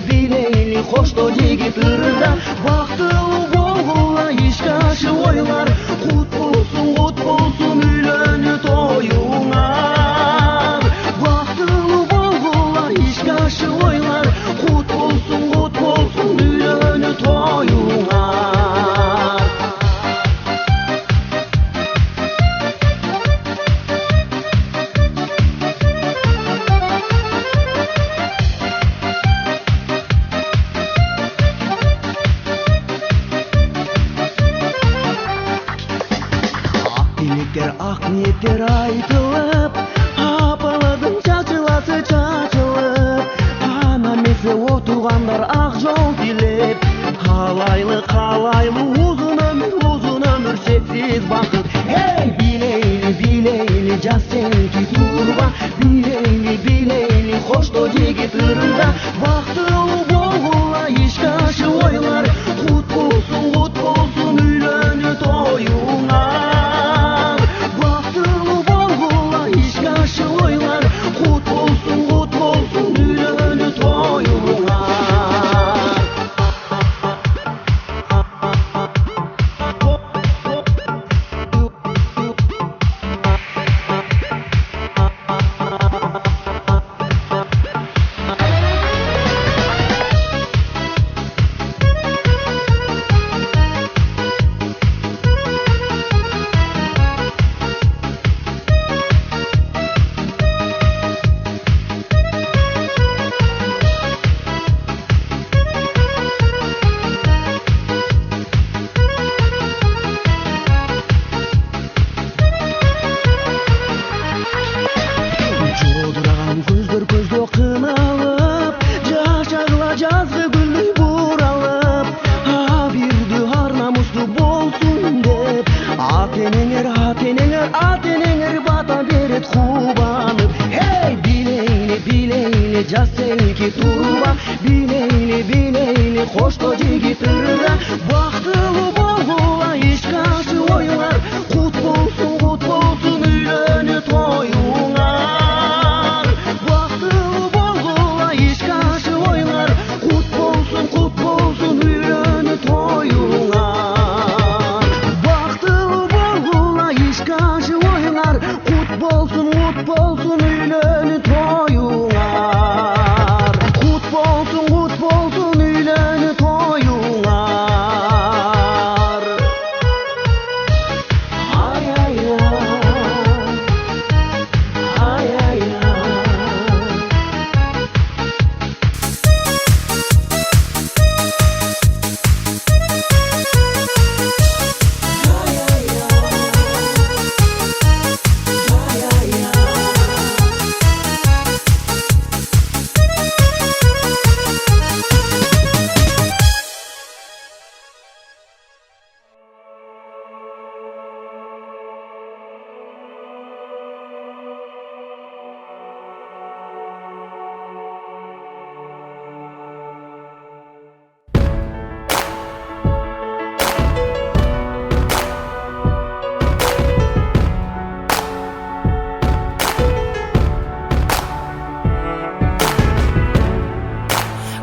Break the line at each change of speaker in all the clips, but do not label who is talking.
билейли кошто жигит ырда, бактылуу болгула ишке ашып ойлар, кут болсун үйлөнүү тоюңар. Бактылуу болгула ишке ашып ойлар, кут болсун үйлөнүү тоюңар. Ак ниеттер айтылып, апаладың чачыласы чачылып, ана месе отугандар ак жол тилеп, калайлы узун өмүр шексиз бакыт. Эй, билейли жаз сеники турба, билейли кошто жигит ырда, бактылуу болгула ишке ашып ойлар, кут болсун үйлөнүү тоюңар. Көздө кыналып, жашагыла жазгы гүлдүй буралып, бирди ар намустуу болсун деп, ата энеңер бата берет кубанып. Эй, билейли жаз сеники турба, билейли кошто жигит ырда, бактылуу болгула ишке ашып ойлар, кут болсун үйлөнүү тоюңар. Kut bolsun үйлөнүү тоюңар. Бактылуу болгула ишке ашып ойлар, кут болсун үйлөнүү тоюңар. Кут болсун үйлөнүү тоюңар. Ай ай ай, ай ай ай.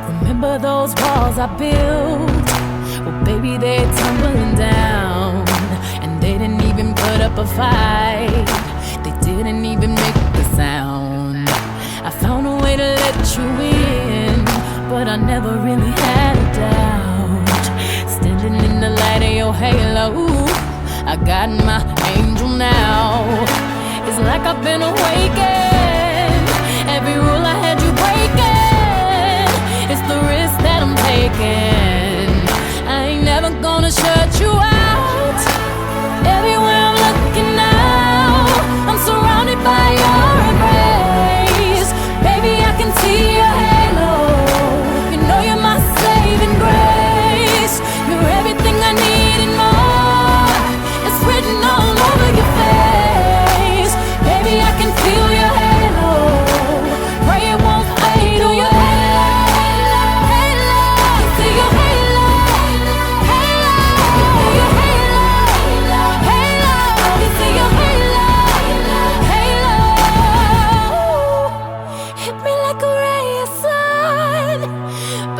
Remember those walls I built? Well, baby, they're tumbling down. And they didn't even put up a fight. They didn't even make a sound. I found a way to let you in, but I never really had a doubt. Standing in the light of your halo, I got my angel now. It's like I've been awakened. Every rule I had you breaking, it's the risk that I'm taking. I ain't never gonna shut you out. Everywhere I'm looking now, I'm surrounded by your embrace. Baby, I can see your halo. You know you're my saving grace. You're everything I need and more. It's written all over your face. Baby, I can feel your halo.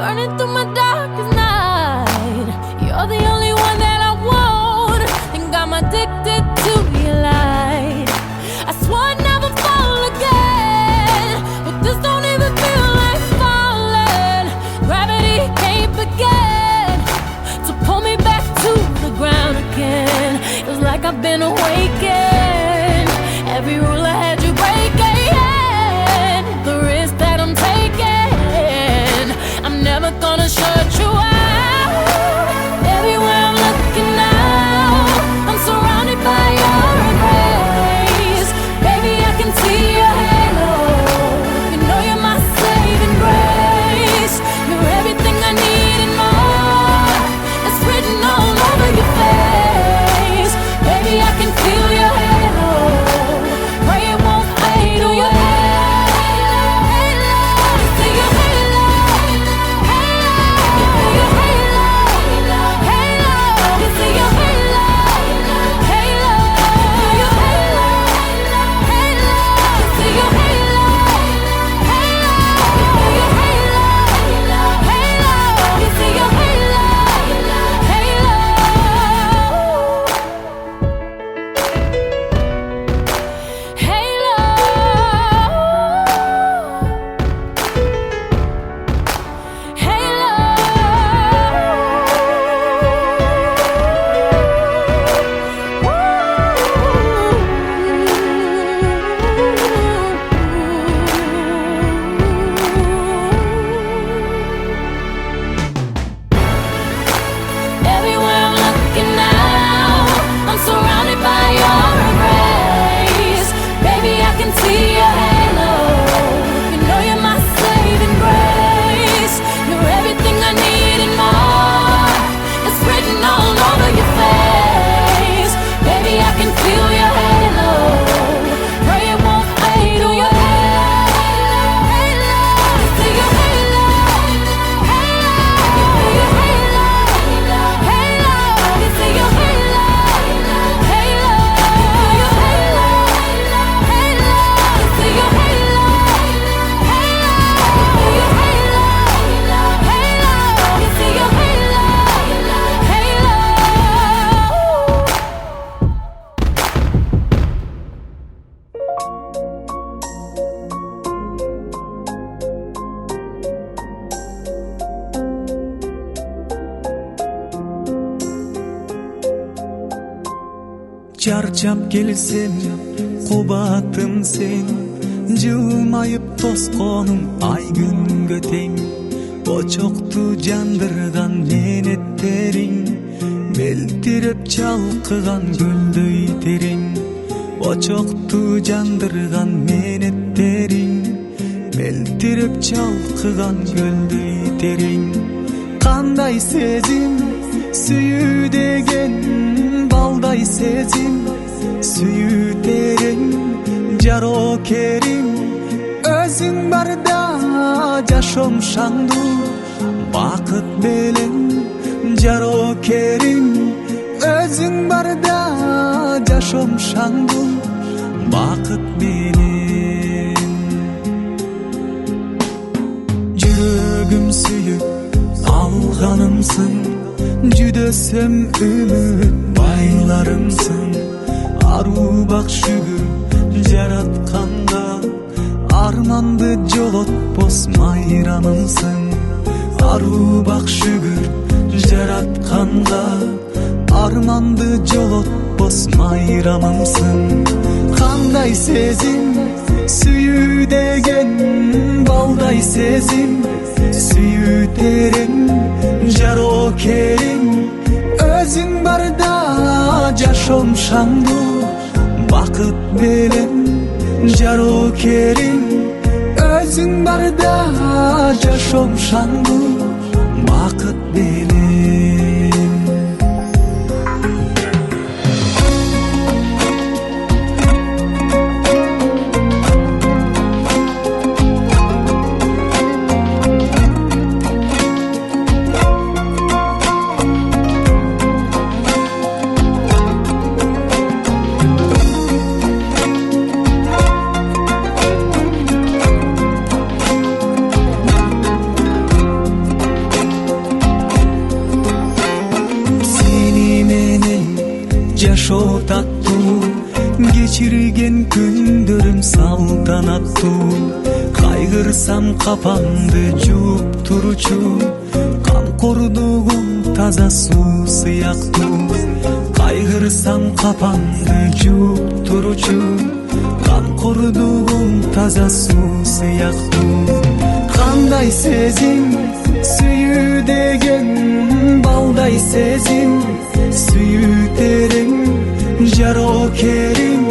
burning through my darkest night. You're the only one that I want. Think I'm addicted to your light. I swore I'd never fall again, but this don't even feel like falling. Gravity can't begin to pull me back to the ground again. Feels like I've been awakened. Every rule I had you breaking, the risk that I'm taking, I'm never gonna shut you out. Everywhere I'm looking now, I'm surrounded by your embrace. Baby, I can see your halo. You know you're my saving grace. You're everything I need and more. It's written all over your face. Baby, I can feel your halo. Pray it won't fade. Oh, your halo, halo. See your halo, halo. Your halo, halo. You see your halo, halo. Your halo, halo. You see your halo, halo. Your halo, halo. You see your halo, everywhere I'm looking now, I'm surrounded by your embrace. Baby, I can see your halo. You know you're my saving grace. You're everything I need and more. It's written all over your face. Baby, I can feel your halo. Pray it won't fade. Oh, your halo, halo. See your halo, halo. Your halo, halo. You see your halo, halo. Your halo, halo. You see your halo, halo. Your halo, halo. You see your halo, halo.
Charchab kelsem qubbatim sen, jilmayib tosqonim ay günge teng. Ochoqtu jandirgan menetlerin, beltirib chalqigan gulдөй terin. Ochoqtu jandirgan menetlerin, beltirib chalqigan gulдөй terin. Qanday sezim süyü degen, balday sezim süyü terin. Jaro kerim özüň barda jaşom şandu bakıt belen. Jaro kerim özüň barda jaşom şandu bakıt belen. Jürögüm süyüp alganımsın, jüdösem ümit baylarımsın. Aru bak şükür jaratkanga, armandı jolotpos mayranımsın. Aru bak şükür jaratkanga, armandı jolotpos mayranımsın. Qanday sezim süyü degen, balday sezim süyü terin. Jaro kerim özüň barda jaşom şandu bakıt belen. Jaro kerim özüň barda jaşom şandu bakıt belen. ошо таттуу, кечирген күндөрүм салтанаттуу. Кайгырсам капамды жууп туручу, камкордугум таза суу сыяктуу. Кайгырсам капамды жууп туручу, камкордугум таза суу сыяктуу. Кандай сезим сүйүү деген, балдай сезим сүйүү терең. Жарокерим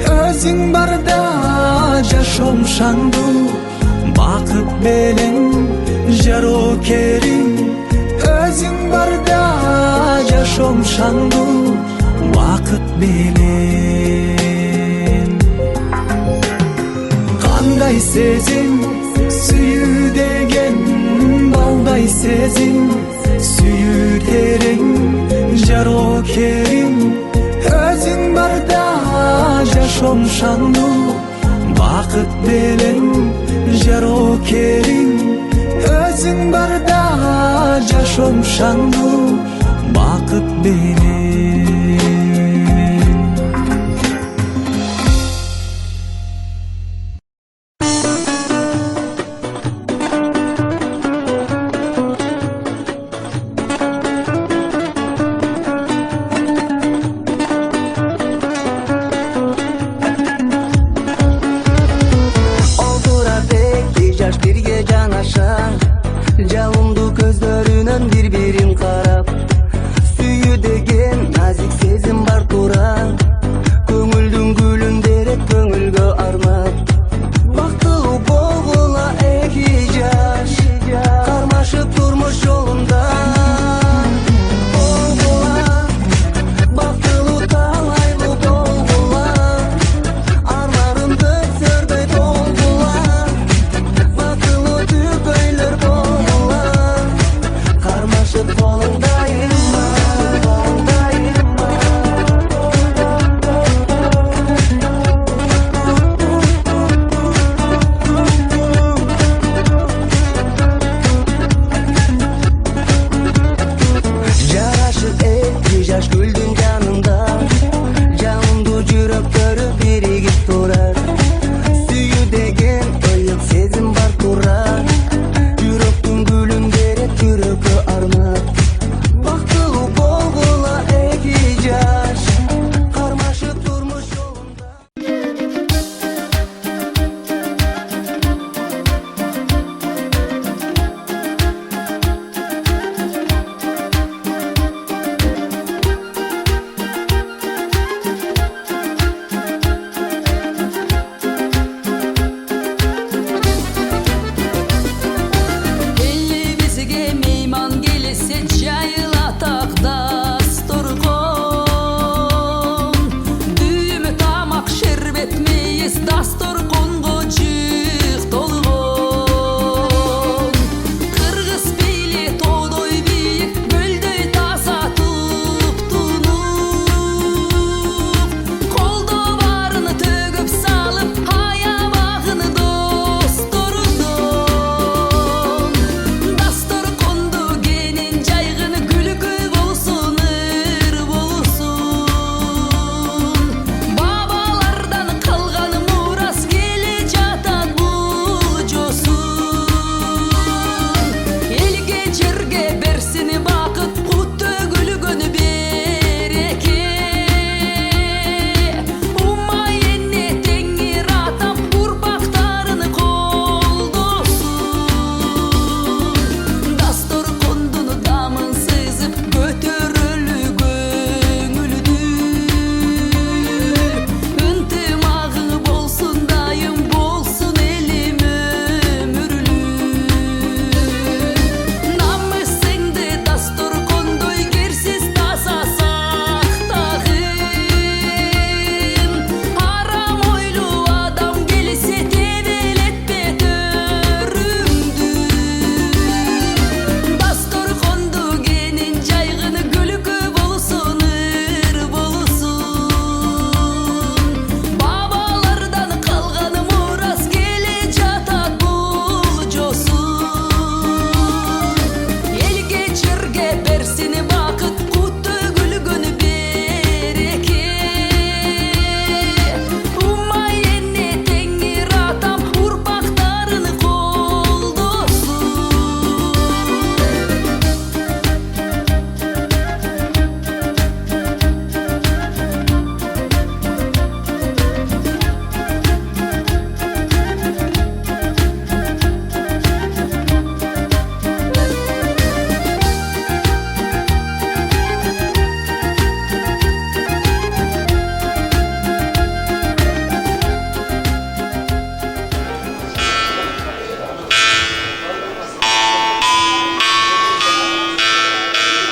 өзүң барда жашоом шаңдуу, бакыт белең. Жарокерим өзүң барда жашоом шаңдуу, бакыт белең. Кандай сезим сүйүү деген, балдай сезим сүйүү терең. Жарокерим өзүң барда жашоом шаңдуу, бакыт белең. Жарокерим өзүң барда жашоом шаңдуу, бакыт белең.
Жалынды көздөрүнөн бири-бирин карап, сүйүү деген назик сезим бар тура. Көңүлдүн гүлүн дерек көңүлгө арнап, бактылуу болгула эки жаш, кармашып турмуш жолунда. Болгула бактылуу талайлуу болгула, арманымды сөрдөй болгула. Бактылуу түгөйлөр болгула, кармашып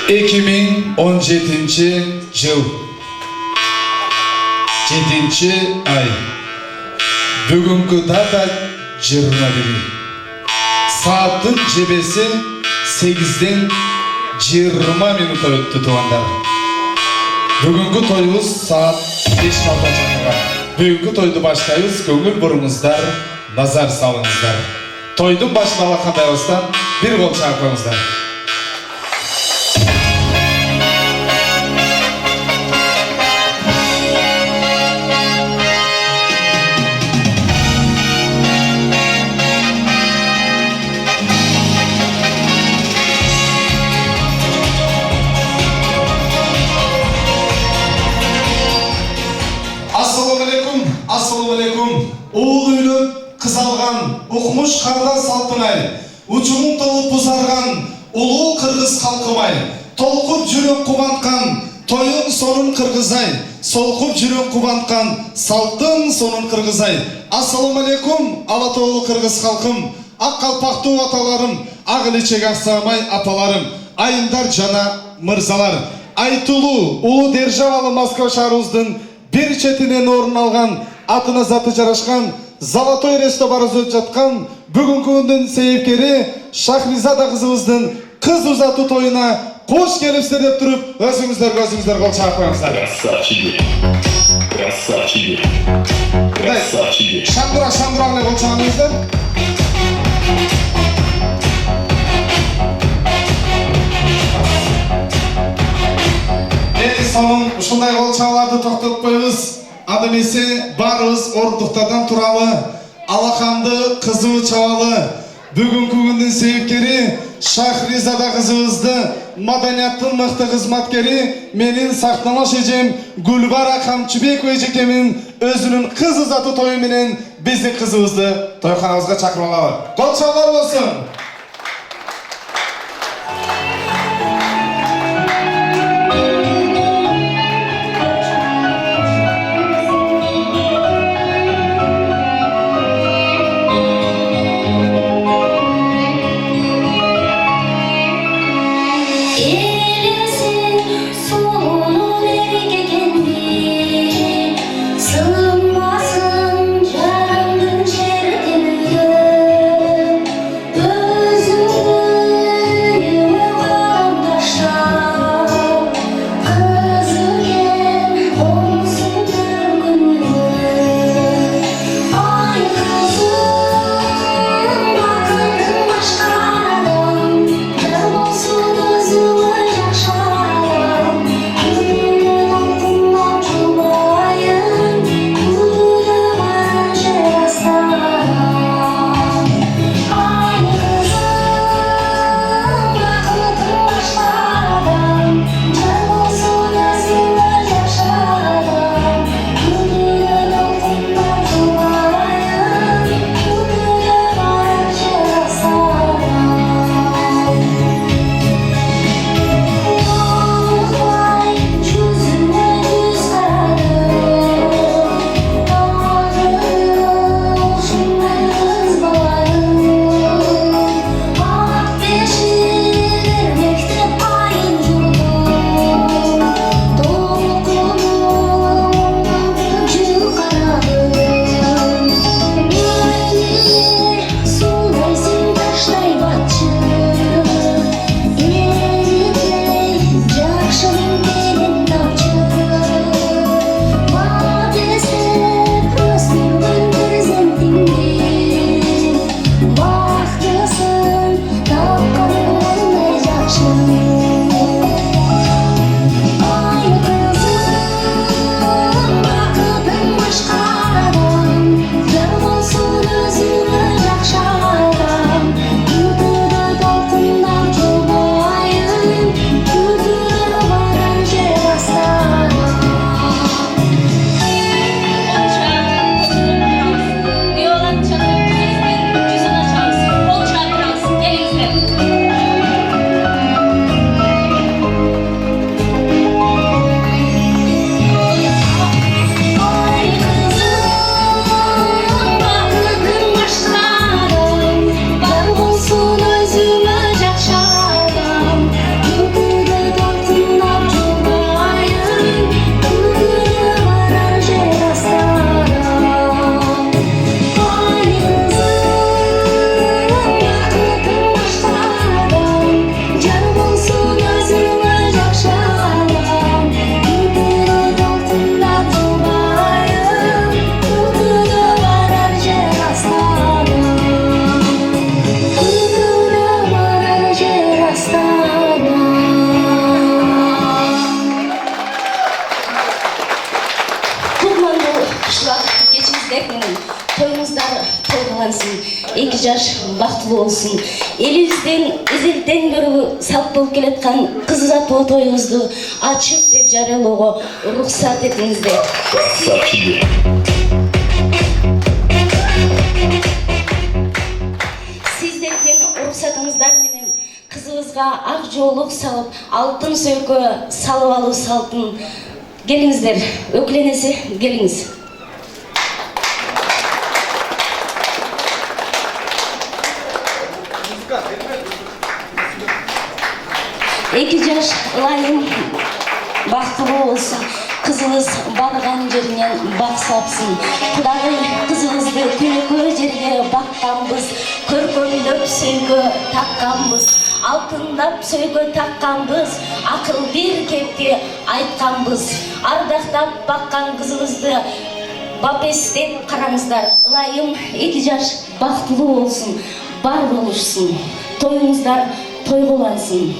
2017 жыл 7-ай бүгінгі дата 21 сааттың жебесі 8-ден 20 минутта өтті туғандар. Бүгінгі тойымыз саат 5-6-да жақынған. Бүгінгі тойды баштайыз, көңіл бұрыңыздар, назар салыңыздар. Тойдың башынала қандай остан бір қол шақырыңыздар. Ассалаумалейкум. Оğul үйліп, қыз алған, оқымыш қарда салтынай, учуmun толып бұзарған, ұлы қырғыз қалқымай, толқып жүрек қубантқан, тойын сонын қырғызай, солқып жүрек қубантқан, салттың сонын қырғызай. Ассалаумалейкум, Алатоğlu қырғыз халқым, ақ қалпақты аталарым, ақ ілечек ақсамай апаларым, айындар жана мырзалар, айтулу, ұлы державалы Москва шаарыбыздын bir четинен орын алған, атына заты жарашқан, Золотой рестобары өтіп жатқан, бүгінгі күндің себепкері Шахризада қызымыздың қыз ұзату тойына қош келіпсіздер деп тұрып, өзіңіздер қол шақырыңыздар.
Красавчики.
Шандыра қол шақырыңыздар. Соның ұшындай қол шағаларды тоқтатып қойыңыз. Адымесе барыз орындықтардан туралы, алақанды қызы чавалы. Бүгінгі күндің себепкері Шахризада қызымызды, маданияттың мықты қызматкері, менің сақтама шежем Гүлбара Қамчыбекова жекемін өзінің қыз ұзату тойыменен біздің қызымызды тойханамызға шақырып алады. Қол шағалар болсын.
жаш бактылуу болсун. Элибиздин изилден көрү салт болуп келаткан кыз ұзатуу тоюбузду ачык деп жарыялоого уруксат этиңиздер. Сиздердин уруксатыңыздар менен кызыбызга ак жоолук салып, алтын сөйкө салып алуу салтын келиңиздер, өкүленеси келиңиз. Эки жаш ылайым бактылуу болсун, кызыбыз барган жеринен бак сапсын. Кудагай кызыбызды күнөкөй жерге бакканбыз, көркөмдөп сөйкө такканбыз, алтындап сөйкө такканбыз, акыл бир кепти айтканбыз. Ардактап баккан кызыбызды бапестеп караңыздар. Ылайым эки жаш бактылуу болсун, бар болушсун, тоюңуздар тойгулансын.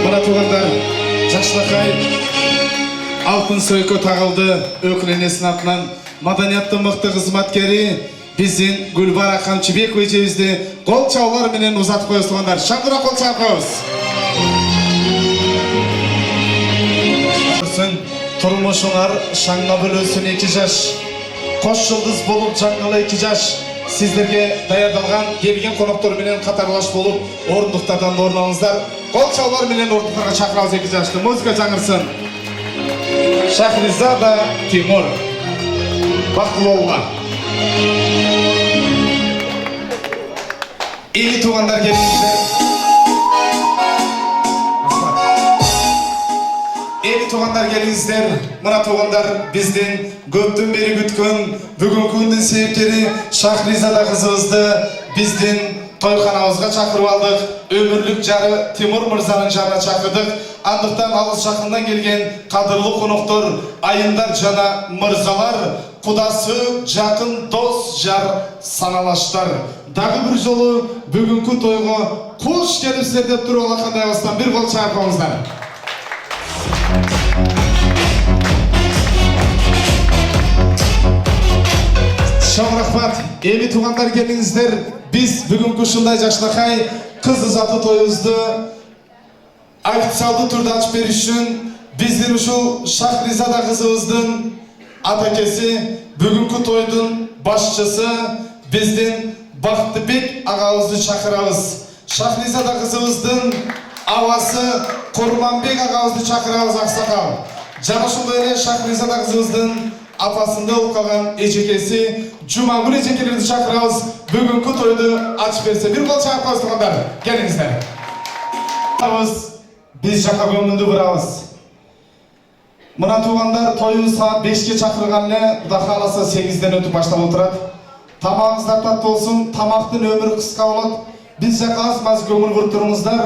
Мына туғандар, жакшылыкай алтын сөйкө тагылды. Өкүл энесинин атынан маданияттын мыкты кызматкери биздин Гүлбара Камчыбекова эжебизди кол чабуулар менен узатып коебуз туғандар. Шаңдыра кол чабып коебуз. Турмушуңар шаңга бөлөсүн эки жаш, кош жылдыз болуп жаңгыла эки жаш. Сиздерге даярдалган келген коноктор менен катарлаш болуп, орундуктардан орун алыңыздар. Кол чабуулар менен орундуктарга чакырабыз эки жашты. Музыка жаңырсын. Шахризада Тимур. Бактылуу болуңар. Эли туугандар келиңиздер. Эли туугандар келиңиздер. Мына туугандар биздин көптөн бери күткөн бүгүнкү күндүн себепкери Шахризада кызыбызды биздин тойканабызга чакырып алдык. Өмүрлүк жары Тимур мырзанын жанына чакырдык. Андыктан алыс жакындан келген кадырлуу коноктор, айымдар жана мырзалар, кудасы жакын дос жар саналаштар. Дагы бир жолу бүгүнкү тойго кош келипсиздер деп туруп алакандай болсоң бир кол чаап коюңуздар. Чоң рахмат. Эми туугандар келиңиздер. Биз бүгүнкү ушундай жакшынакай кыз узатуу тоюбузду официалдуу түрдө ачып бериш үчүн биздин ушул Шахризада кызыбыздын атакеси, бүгүнкү тойдун башчысы биздин Бактыбек агабызды чакырабыз. Шахризада кызыбыздын абасы Курманбек агабызды чакырабыз, аксакал. Жана ошондой эле Шахризада кызыбыздын апасында болуп калган эжекеси Жумагүл эжекелерди чакырабыз. Бүгүнкү тойду ачып берсе бир кол чаап коебуз туугандар. Келиңиздер. Биз жака көңүлдү бурабыз. Мына туугандар тойду саат 5ке чакырган эле, Кудай кааласа 8ден өтүп баштап отурат. Тамагыңыздар таттуу болсун, тамактын өмүрү кыска болот. Биз жака аз-маз көңүл буруп туруңуздар.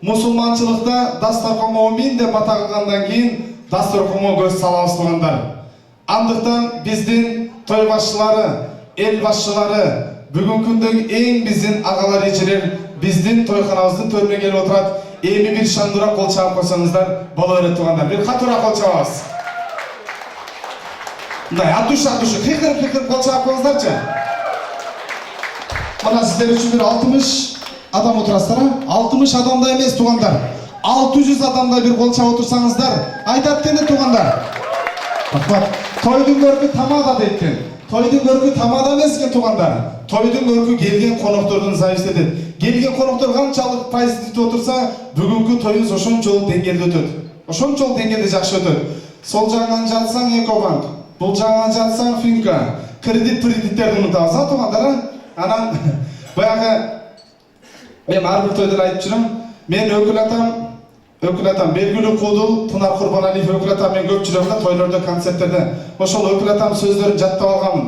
Мусулманчылыкта дастарканга мин деп бата кылгандан кийин дастарканга көз салабыз туугандар. Андыктан биздин той башчылары, эл башчылары, бүгүнкү күндөгү эң биздин агалар эжелер биздин тойканабыздын төрүнө келип отурат. Эми бир шандыра кол чаап койсоңуздар боло берет туугандар. Бир катуура кол чабабыз. Мындай от души кыйкырып кол чаап коюңуздарчы. Мына сиздер үчүн бир 60 адам отурасыздар, 60 адамда эмес туугандар. 600 адамда бир кол чаап отурсаңыздар, айтат экен туугандар. Рахмат. Тойдун көркү тамада дейт. Тойдун көркү тамада эмес экен туугандар. Тойдун көркү келген коноктордун зависит этет. Келген коноктор канчалык позитивде отурса, бүгүнкү тоюбуз ошончолук деңгээлде өтөт. Ошончолук деңгээлде жакшы өтөт. Сол жагынан жатсаң Экобанк, бул жагынан жатсаң Финка, кредиттерди унутабыз, туугандар. Анан баягы мен ар бир тойдон айтып жүрөм. Мен өкүл атам белгилүү куудул Тунар Курбаналиев өкүл атам мен көп жүрөм да тойлордо, концерттерде. Ошол өкүл атам сөздөрүн жаттап алганмын.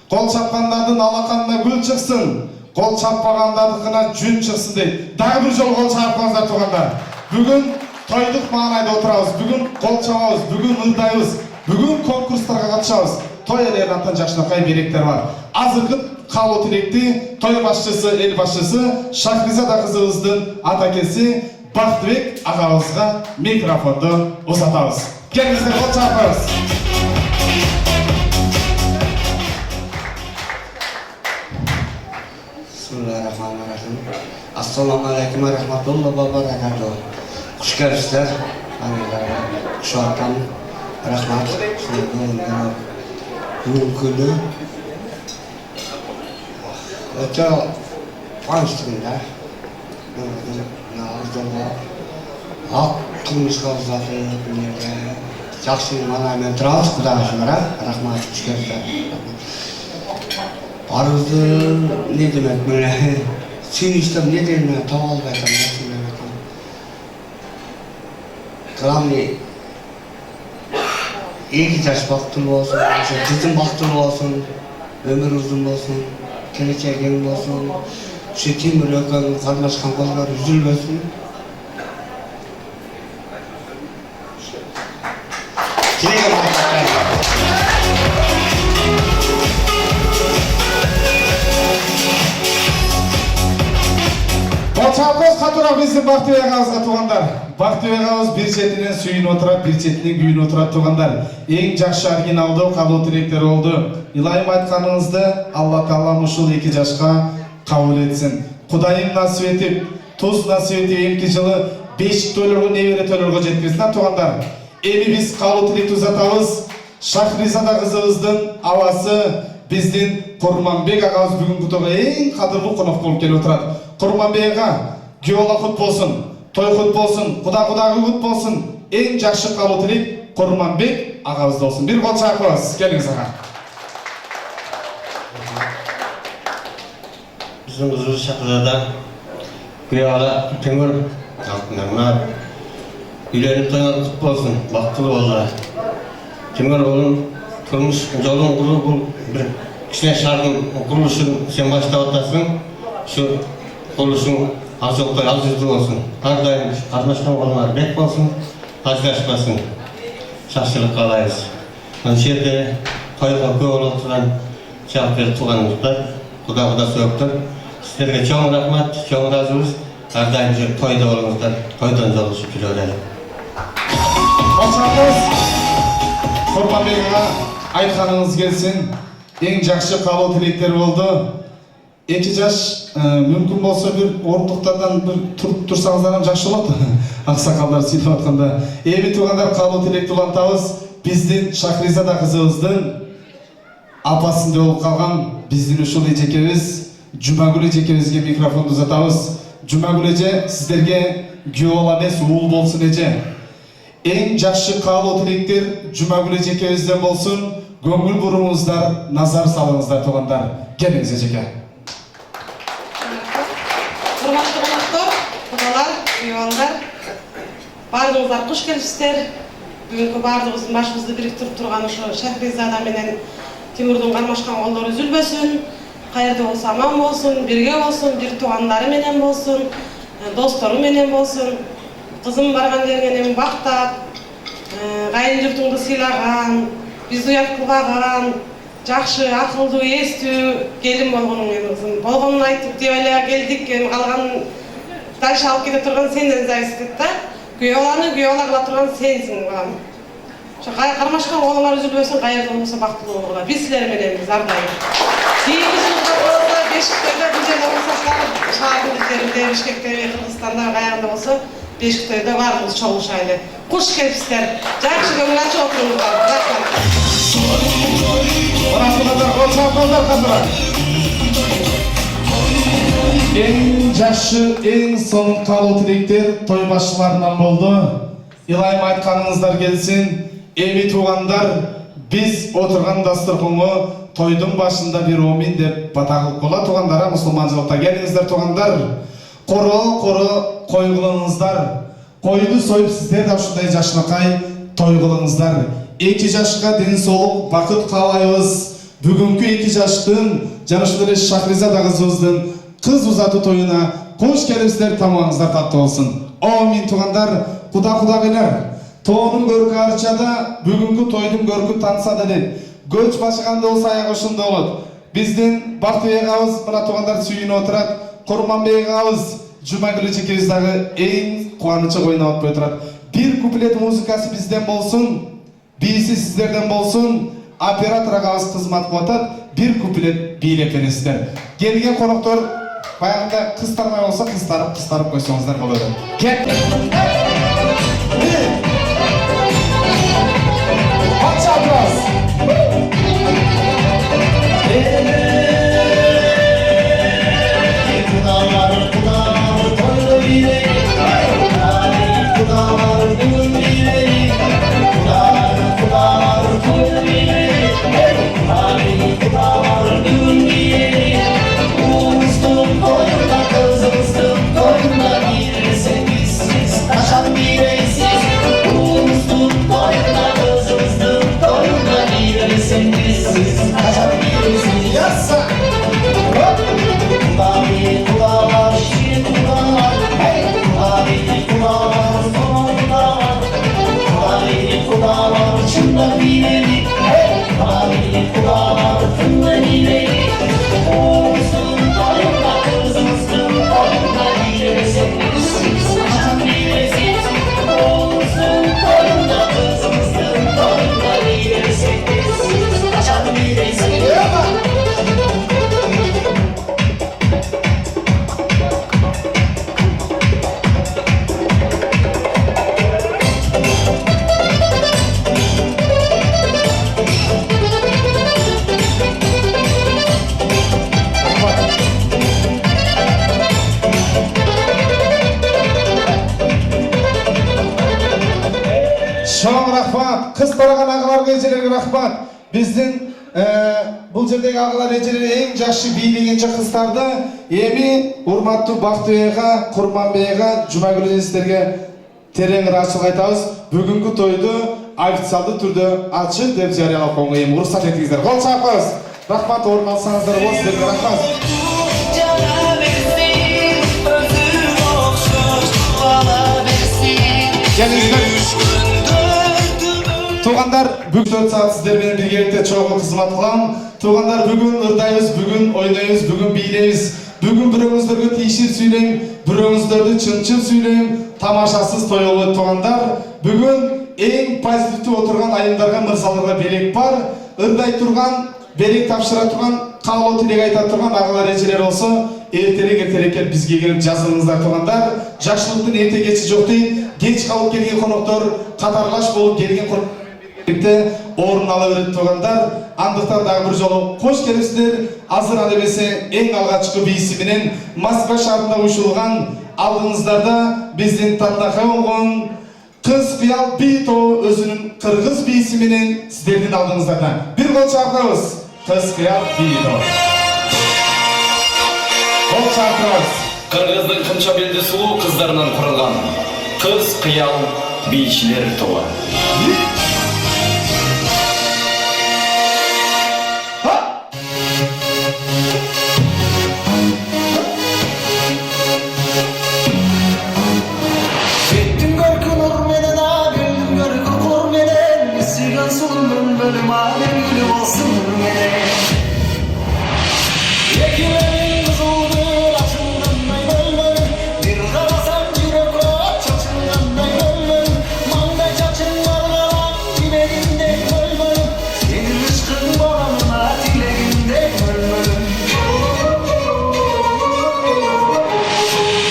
Кол чапкандардын алаканына гүл чыксын, кол чаппагандардыкына жүн чыксын дейт. Дагы бир жолу кол чаап коюңуздар туугандар. Бүгүн тойдук маанайда отурабыз, бүгүн кол чабабыз, бүгүн ырдайбыз, бүгүн конкурстарга катышабыз. Той элеринин аттан жакшынакай белектер бар. Азыркы каалоо тилекти той башчысы, эл башчысы Шахризада кызыбыздын атакеси Бактыбек агабызга микрофонду узатабыз. Келиңиздер, кол чаап коебуз.
Bismillahirrahmanirrahim. Assalamu alaikum wa rahmatullahi wa barakatuh. Xush kelibsizlar. Xushvaqtdan rahmat. Bugun kuni o'ta quvonchda. Qilmish qozlari yaxshi mana men turamiz, Xudoga shukr, rahmat xush kelibsizlar. Arızı ne demek böyle? Sevinçten ne demek? Taval baytam ne demek? Kalamni iyi ki yaş baktılı olsun, kızın baktılı olsun, ömür uzun olsun, geleceğin olsun, şu timur yokan, karmaşkan kollar üzülmesin. Dileğim
Чалбоз катуура биздин Бактыбек агабызга туугандар. Бактыбек агабыз бир четинен сүйүнүп отурат, бир четинен күйүнүп отурат туугандар. Эң жакшы оригиналдуу кабыл тилектер болду. Илайым айтканыңызды Алла Таалам ушул 2 жашка кабыл этсин. Кудайым насип этип, туз насип этип эмки жылы 5 төлөргө небере төлөргө жеткирсин туугандар. Эми биз кабыл тилек тузатабыз. Шахризада кызыбыздын абасы биздин Курманбек агабыз бүгүнкү тойго эң кадырлуу конок болуп келип отурат. Курманбек ага, геола кут болсун, той кут болсун, кудагы кут болсун. Эң жакшы кабыл тилек Курманбек агабыз болсун. Бир кол чакырабыз, келиңиз ага.
Bizim kızımız Şakır'da Güyalı Temur altınlarına üyelik toyuna kutlu olsun, baktılı oldu. Temur oğlum kurmuş yolun kurulu bu bir kişine şarkın kuruluşun sen başta otasın. Şu kuruluşun az yok az yüzlü olsun. Her daim kardeşten olanlar bek olsun, acılaşmasın. Şahsılık kalayız. Bu şerde toyga köy oturan şahsılık tuğanımızda Kuda söktür. Sizlerge çoğun rahmat, çoğun razıyız. Her daim toyda olumuzdan, toydan yolu şükür ödelim.
Başarınız, Kурманбек ага, айтканыңыз келсин. Эң жакшы кабыл тилектер болду. 2 жаш мүмкүн болсо бир орундуктардан бир туруп турсаңыздар ham жакшы болот. Аксакалдар сүйлөп атканда. Эми туугандар кабыл тилекти улантабыз. Биздин Шахризада кызыбыздын апасында болуп калган биздин ушул эжекебиз Жумагүл эжекебизге микрофонду узатабыз. Жумагүл эже сиздерге геола эмес уул болсун эже. Эң жакшы кабыл тилектер Жумагүл эжекебизден болсун. Көңүл буруңуздар, назар салыңыздар туугандар. Келиңиз эжеке.
Урматтуу коноктор, кудалар, күйөөңөр, баардыгыңыздар куш келипсиздер. Бүгүнкү баардыгыбыздын башыбызды бириктирип турган ушу Шахризада менен Тимурдун кармашкан колдору үзүлбөсүн. Каерде болсо аман болсун, бирге болсун, бир туугандары менен болсун, достору менен болсун. Кызым барган жеринен эми бактап, кайын журтуңду сыйлаган, бизди уят кылбаган, жакшы, акылдуу, эстүү келин болгонуң менин кызым. Болгонун айтып деп эле келдик, эми калган дальше алып кете турган сенден зависит да. Күйөөла кыла турган сенсиң балам. Ошо кармашкан колуңар үзүлбөсүн, каерде болсо бактылуу болгула. Биз силер мененбиз ар дайым. Кийинки жылда болсо Бешиктөйдө бир жерде болсо, шаардын Бишкекте, Кыргызстанда каягында болсо Бешиктөйдө баарыбыз чогулушайлы. Куш келипсиздер. Жакшы көңүл ачып отуруңуздар. Рахмат.
Барасыңыздар, кол чапкандар кандыра. Эң жакшы, эң сонун кабыл тилектер той башчыларынан болду. Илайым айтканыңыздар келсин. Эми туугандар, биз отурган дастарханга тойдун башында бир омин деп бата кылып кола туугандар, мусулманчылыкта келиңиздер туугандар. Коро кой кылыңыздар. Койду союп сиздер да ушундай жашынакай той кылыңыздар. 2 жашка ден соолук, бакыт каалайбыз. Бүгүнкү 2 жаштын жана ушул эле Шахризада кызыбыздын кыз узатуу тоюна кош келипсиздер, тамагыңыздар таттуу болсун. Амин туугандар, кудагыйлар. Тоонун көркү арчада, бүгүнкү тойдун көркү танса деле, көч башыганда болсо аяк ошондой болот. Биздин Бактыбек агабыз мына туугандар сүйүнүп отурат. Курманбек агабыз Жумагүл эжекебиз дагы эң кубанычы ойноп атпай турат. Бир куплет музыкасы бизден болсун, бийси сиздерден болсун. Оператор агабыз кызмат кылып атат. Бир куплет бийлеп бересиздер. Келген коноктор Баягында кыздармай болса кыздарып койсоңуздар болот. Кет. Патша аплауз. Шоң рахмат, қыз тараған ағаларға ежелерге рахмат. Біздің бұл жердегі ағалар ежелері ең жашы бийлегенше қыздарды эми урматтуу Бактыбайга, Курманбайга, Жумагүл эжестерге терең ыраазычылык айтабыз. Бүгүнкү тойду официалдуу түрдө ачык деп жарыялап коюңга эми уруксат этиңиздер. Кол чапкыз. Рахмат, орун алсаңыздар болсун, сиздерге рахмат. Туғандар, бүгін 4 саат сіздермен біргелікте чоғыл қызмат қылам. Туғандар, бүгін ырдайбыз, бүгін ойнайбыз, бүгін бийлейбіз. Бүгін біріңіздерге тиішіп сөйлейм, біріңіздерді чын-чын сөйлейм. Тамашасыз той болот туғандар. Бүгін ең позитивті отырған айымдарға мырзаларға белек бар. Ырдай тұрған, белек тапшыра тұрған, қаулы тілек айта тұрған ағалар ежелер болса, ертерек бізге келіп жазылыңыздар туғандар. Жақшылықтың ерте кечі жоқ дейді. Кеч қалып келген қонақтар, қатарлаш болып келген қонақтар орын ала береді туғандар. Андықтан дағы бір жолы қош келіпсіздер. Азыр адебесе ең алғашқы бейсіменен Москва шарында ұшылған алдыңыздарда біздің тандақы болған қыз қиял бейто өзінің қырғыз бейсіменен сіздердің алдыңыздарда. Bir қол шақырыңыз. Қыз қиял бейто. Қол шақырыңыз.
Қырғыздың қынша белді сұлу қыздарынан құрылған қыз қиял бейшілер тобы.
Gittim görkün urmeden ağırdım görkün kurmeden Müslügan sulunun bölüm alem gülü olsun mene Yekilerin kızıldır açılganday bölüm Bir karasam yürek o çaçılganday bölüm Manday çaçın var kalan dileğinde bölüm Senin ışkın boranına dileğinde bölüm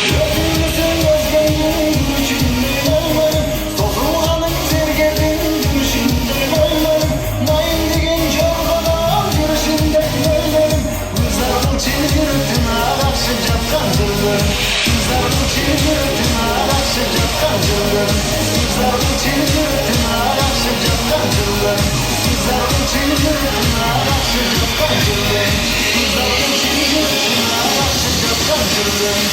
Gözümüzün gözgenin gülüşünde bölüm Tozulganın sergetin gülüşünde bölüm Mayın degen jorgadan yürüyüşünde bölüm Kızlarının çilgürtün ağaçı жатқан жырым Kızlarının çilgürtün ağaçı жатқан жырым Kızlarının çilgürtün ağaçı жатқан жырым Kızlarının çilgürtün ağaçı жатқан жырым Kızlarının çilgürtün ağaçı жатқан жырым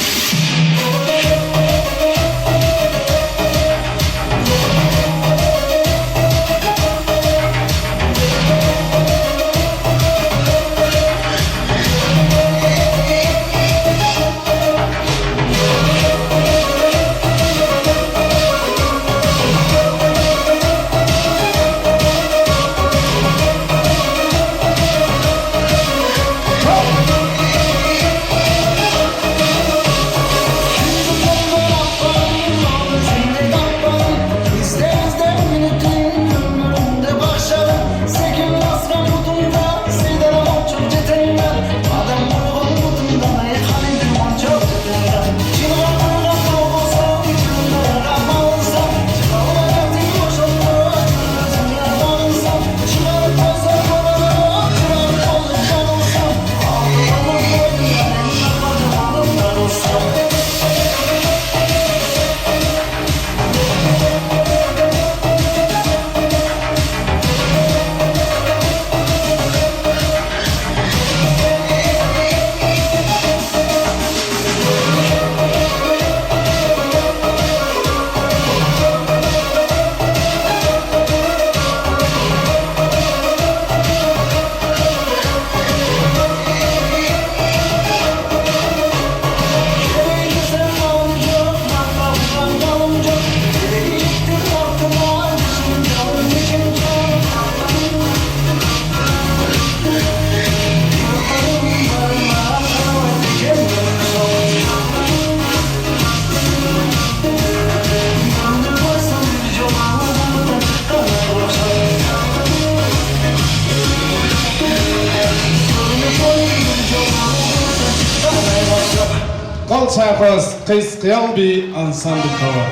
Qol chayqos qiz qiyal bi ansambl тобы.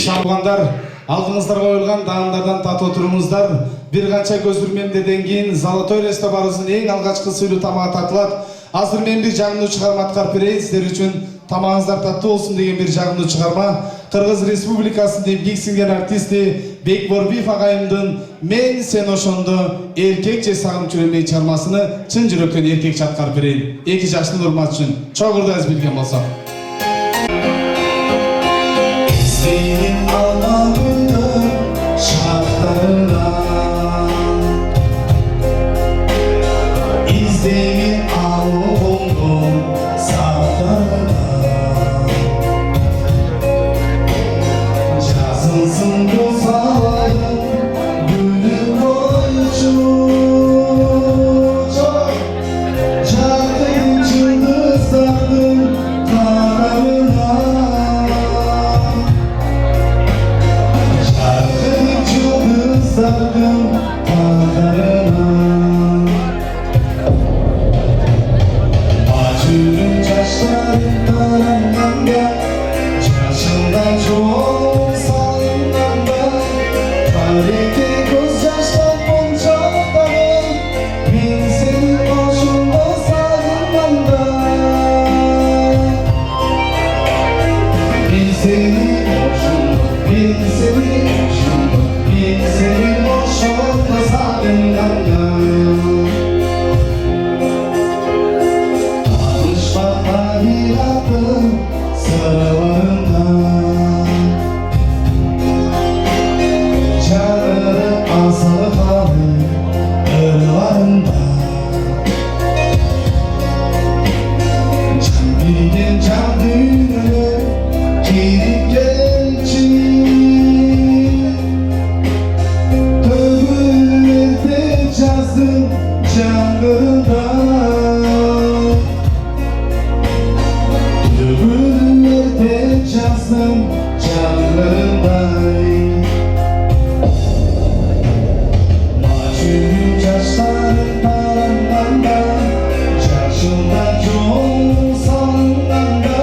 Шамғандар, алдыңыздар қойылған дайындардан тату тұрыңыздар. Bir қанша көздірмемдеден кейін Золотой ресторабарымыздың ең алғашқы сүйлі тамағы тартылады. Азыр мен бір жағымды шығарма атқарып берейін сіздер үшін. Тамағыңыздар татты болсын деген бір жағымды шығарма. Қырғыз Республикасының еңбек сіңген артисті Бекборбиев ағайымдың "Мен сен ошондо эркекче сагынып жүрөм" шығармасыны чын жүректен эркекче аткарып берейин. Эки жаштын урматы үчүн чогурда билген болсок. Senin Allah'ın şartlarına İzlemin ağolum sağlarına Yazılsın bu salayım gülüm boyucu Çakayım çıldızlardım kararına Sardım kaderine Acının çaşlarından yandan Çarşından çok salından da Tarihte göz yaşlar boncukları Ben senin hoşunda sarılmam da Ben senin hoşunda Ben senin hoşunda senin hoşuna sarılgan Alışmak hayatın sıralarında Çağırır asılı kalır ırlarında Can bilgen can düğünü girip gelçin Yazdım canlarında Öbürlerde yazdım canlarında Macunun yaşlarından da Çarşında çok salından da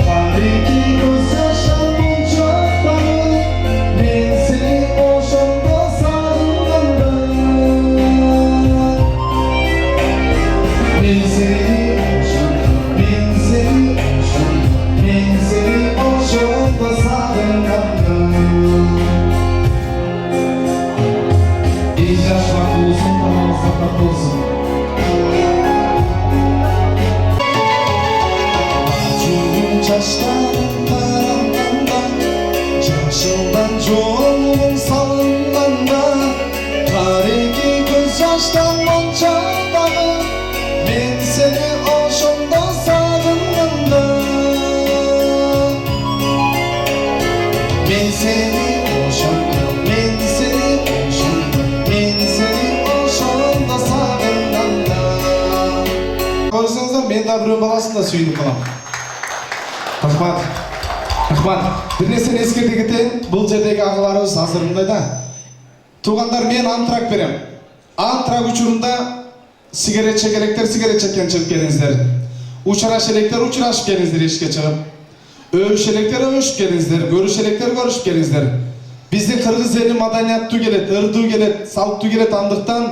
Hariki göz yaşlarımın çokları Ben seni hoşumda sarıldım da Ben seni hoşumda sarıldım İyi yaşlar olsun, namazlar tatlı olsun Acının çaşlarından da Çarşından çoğunun salından da Tarihi göz yaştan monçaları Ben seni hoşumda sarıldım da Ben seni hoşumda Ben seni hoşumda Ben seni hoşumda sarıldım da Көрсеңіздер, мен да біреу баласын да сүйініп қалам. Рахмат. Bir нәрсені ескерте кетейін, бұл жердегі ағаларымыз азырындай да. Туғандар, мен антрак берем. Антрак учурунда сигарет чекелектер сигарет чеккен шығып келіңіздер. Учараш электер учарашып келіңіздер ешке шығып. Өш электер өшіп келіңіздер, көріш электер көрішіп келіңіздер. Біздің қырғыз елі маданиятту келет, ырду келет, салтту келет андықтан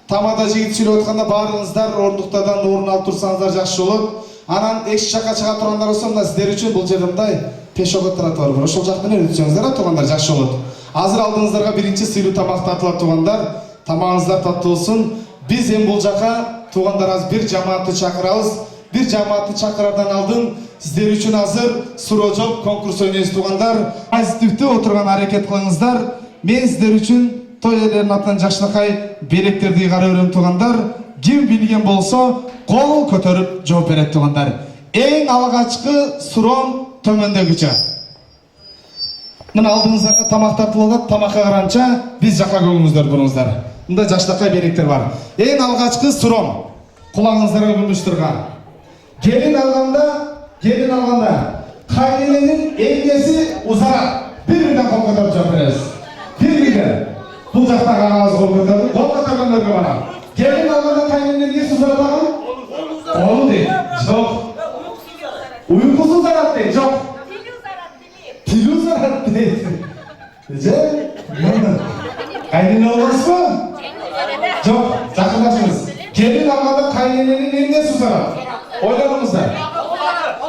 тамада жігіт сүйлеп отқанда барыңыздар орындықтардан орын алып тұрсаңыздар жақсы болот. Анан эш жака чыга тургандар болсо мына сиздер үчүн бул жерде мындай пешоход тротуар бар. Ошол жак менен өтсөңүздөр туугандар жакшы болот. Азыр алдыңыздарга биринчи сыйлуу тамак тартылат туугандар. Тамагыңыздар таттуу болсун. Биз эми бул жака туугандар азыр бир жамаатты чакырабыз. Бир жамаатты чакырардан алдын сиздер үчүн азыр суроо жооп конкурс ойнойбуз туугандар. Позитивдүү отурган аракет кылыңыздар. Мен сиздер үчүн той элеринин атынан жакшынакай белектерди ыйгара берем туугандар. Ким билген болсо кол көтөрүп жооп берет туугандар. Эң алгачкы суроом төмөндөгүчө. Мына алдыңыздарга тамак тартылып атат, тамакка каранча биз жака көңүңүздөр буруңуздар. Мында жакшынакай белектер бар. Эң алгачкы суроом кулагыңыздарга күмүш турган. Gelin alganda kaynenenin elgesi uzara. Bir birden kol kotarıp cevap veririz. Bir birden. Бұл жақтағы ағамыз қол көтерді. Қол көтергендерге барам. Келін алғанда қайненен не сузарады ағам? Қолы дейді. Жоқ. Uykusu zarat değil, çok. Tilu zarat değil. Güzel. Kaynene olmaz mı? Çok. Yakınlaşınız. Gelin alanda kaynenenin eline su zarat. Oylarımızda.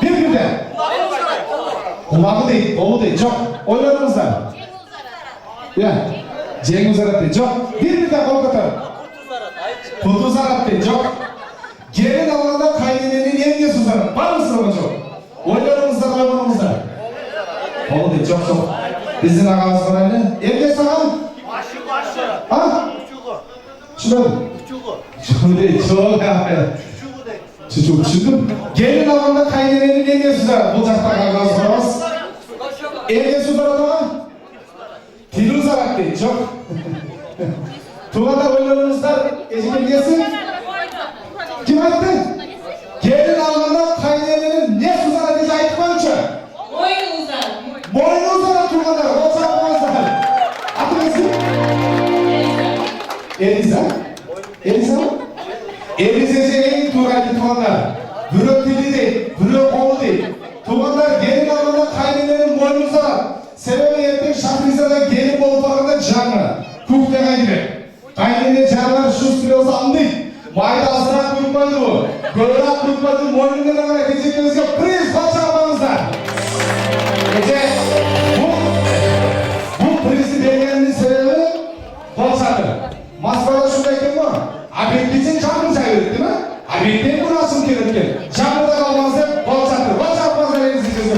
Bir günden. Kulağı değil, dolu değil, çok. Oylarımızda. Ya. Cengiz zarat değil, çok. Bir günden kol katarım. Tutu zarat değil, çok. Gelin alanda kaynenenin eline su zarat. Var mısın ona çok? Oylarımızda, oylarımızda. Oğlum değil, çok çok. Bizden ağamız var öyle. Evde ağam? Başı. Ha? Şurada. Çok değil, çok ya. Çocuk, çıktım. Gelin alanda kaynenenin evde su zarat. Bu çakta ağamız var. Evde su zarat ama? Tilu zarat değil, çok. Tuğada oylarımızda eşimin diyesin. Kim attı? Gelin alanda kaynenenin ne su zarat diye ayıtmayınca. Boynu uzarak turganlar, olsa yapamazlar. Atınız kim? Eliza. Eliza mı? Eliza en turgaydı turganlar. Bürö dili değil, bürö kolu değil. Turganlar gelin alanda kaynelerin boynu uzarak. Sebebi erkek Şahriza'da gelin bolup bakında canlı. Kuktega gibi. Kaynene canlar şu sürüyorsa anlayın. Mayda azırak kurtmadı bu. Gölrak kurtmadı, boynundan ama edeceklerimizge priz kaçırmanızlar. Gece bu prizi belirlendiği sebebi bolsadı. Masbala şuradayken bu. Abek için canlı sayılır değil mi? Abekten bu nasıl gerekir? Canlıda kalmanızda bolsadı. Bolsa yapmazlar elinizi çözüyor.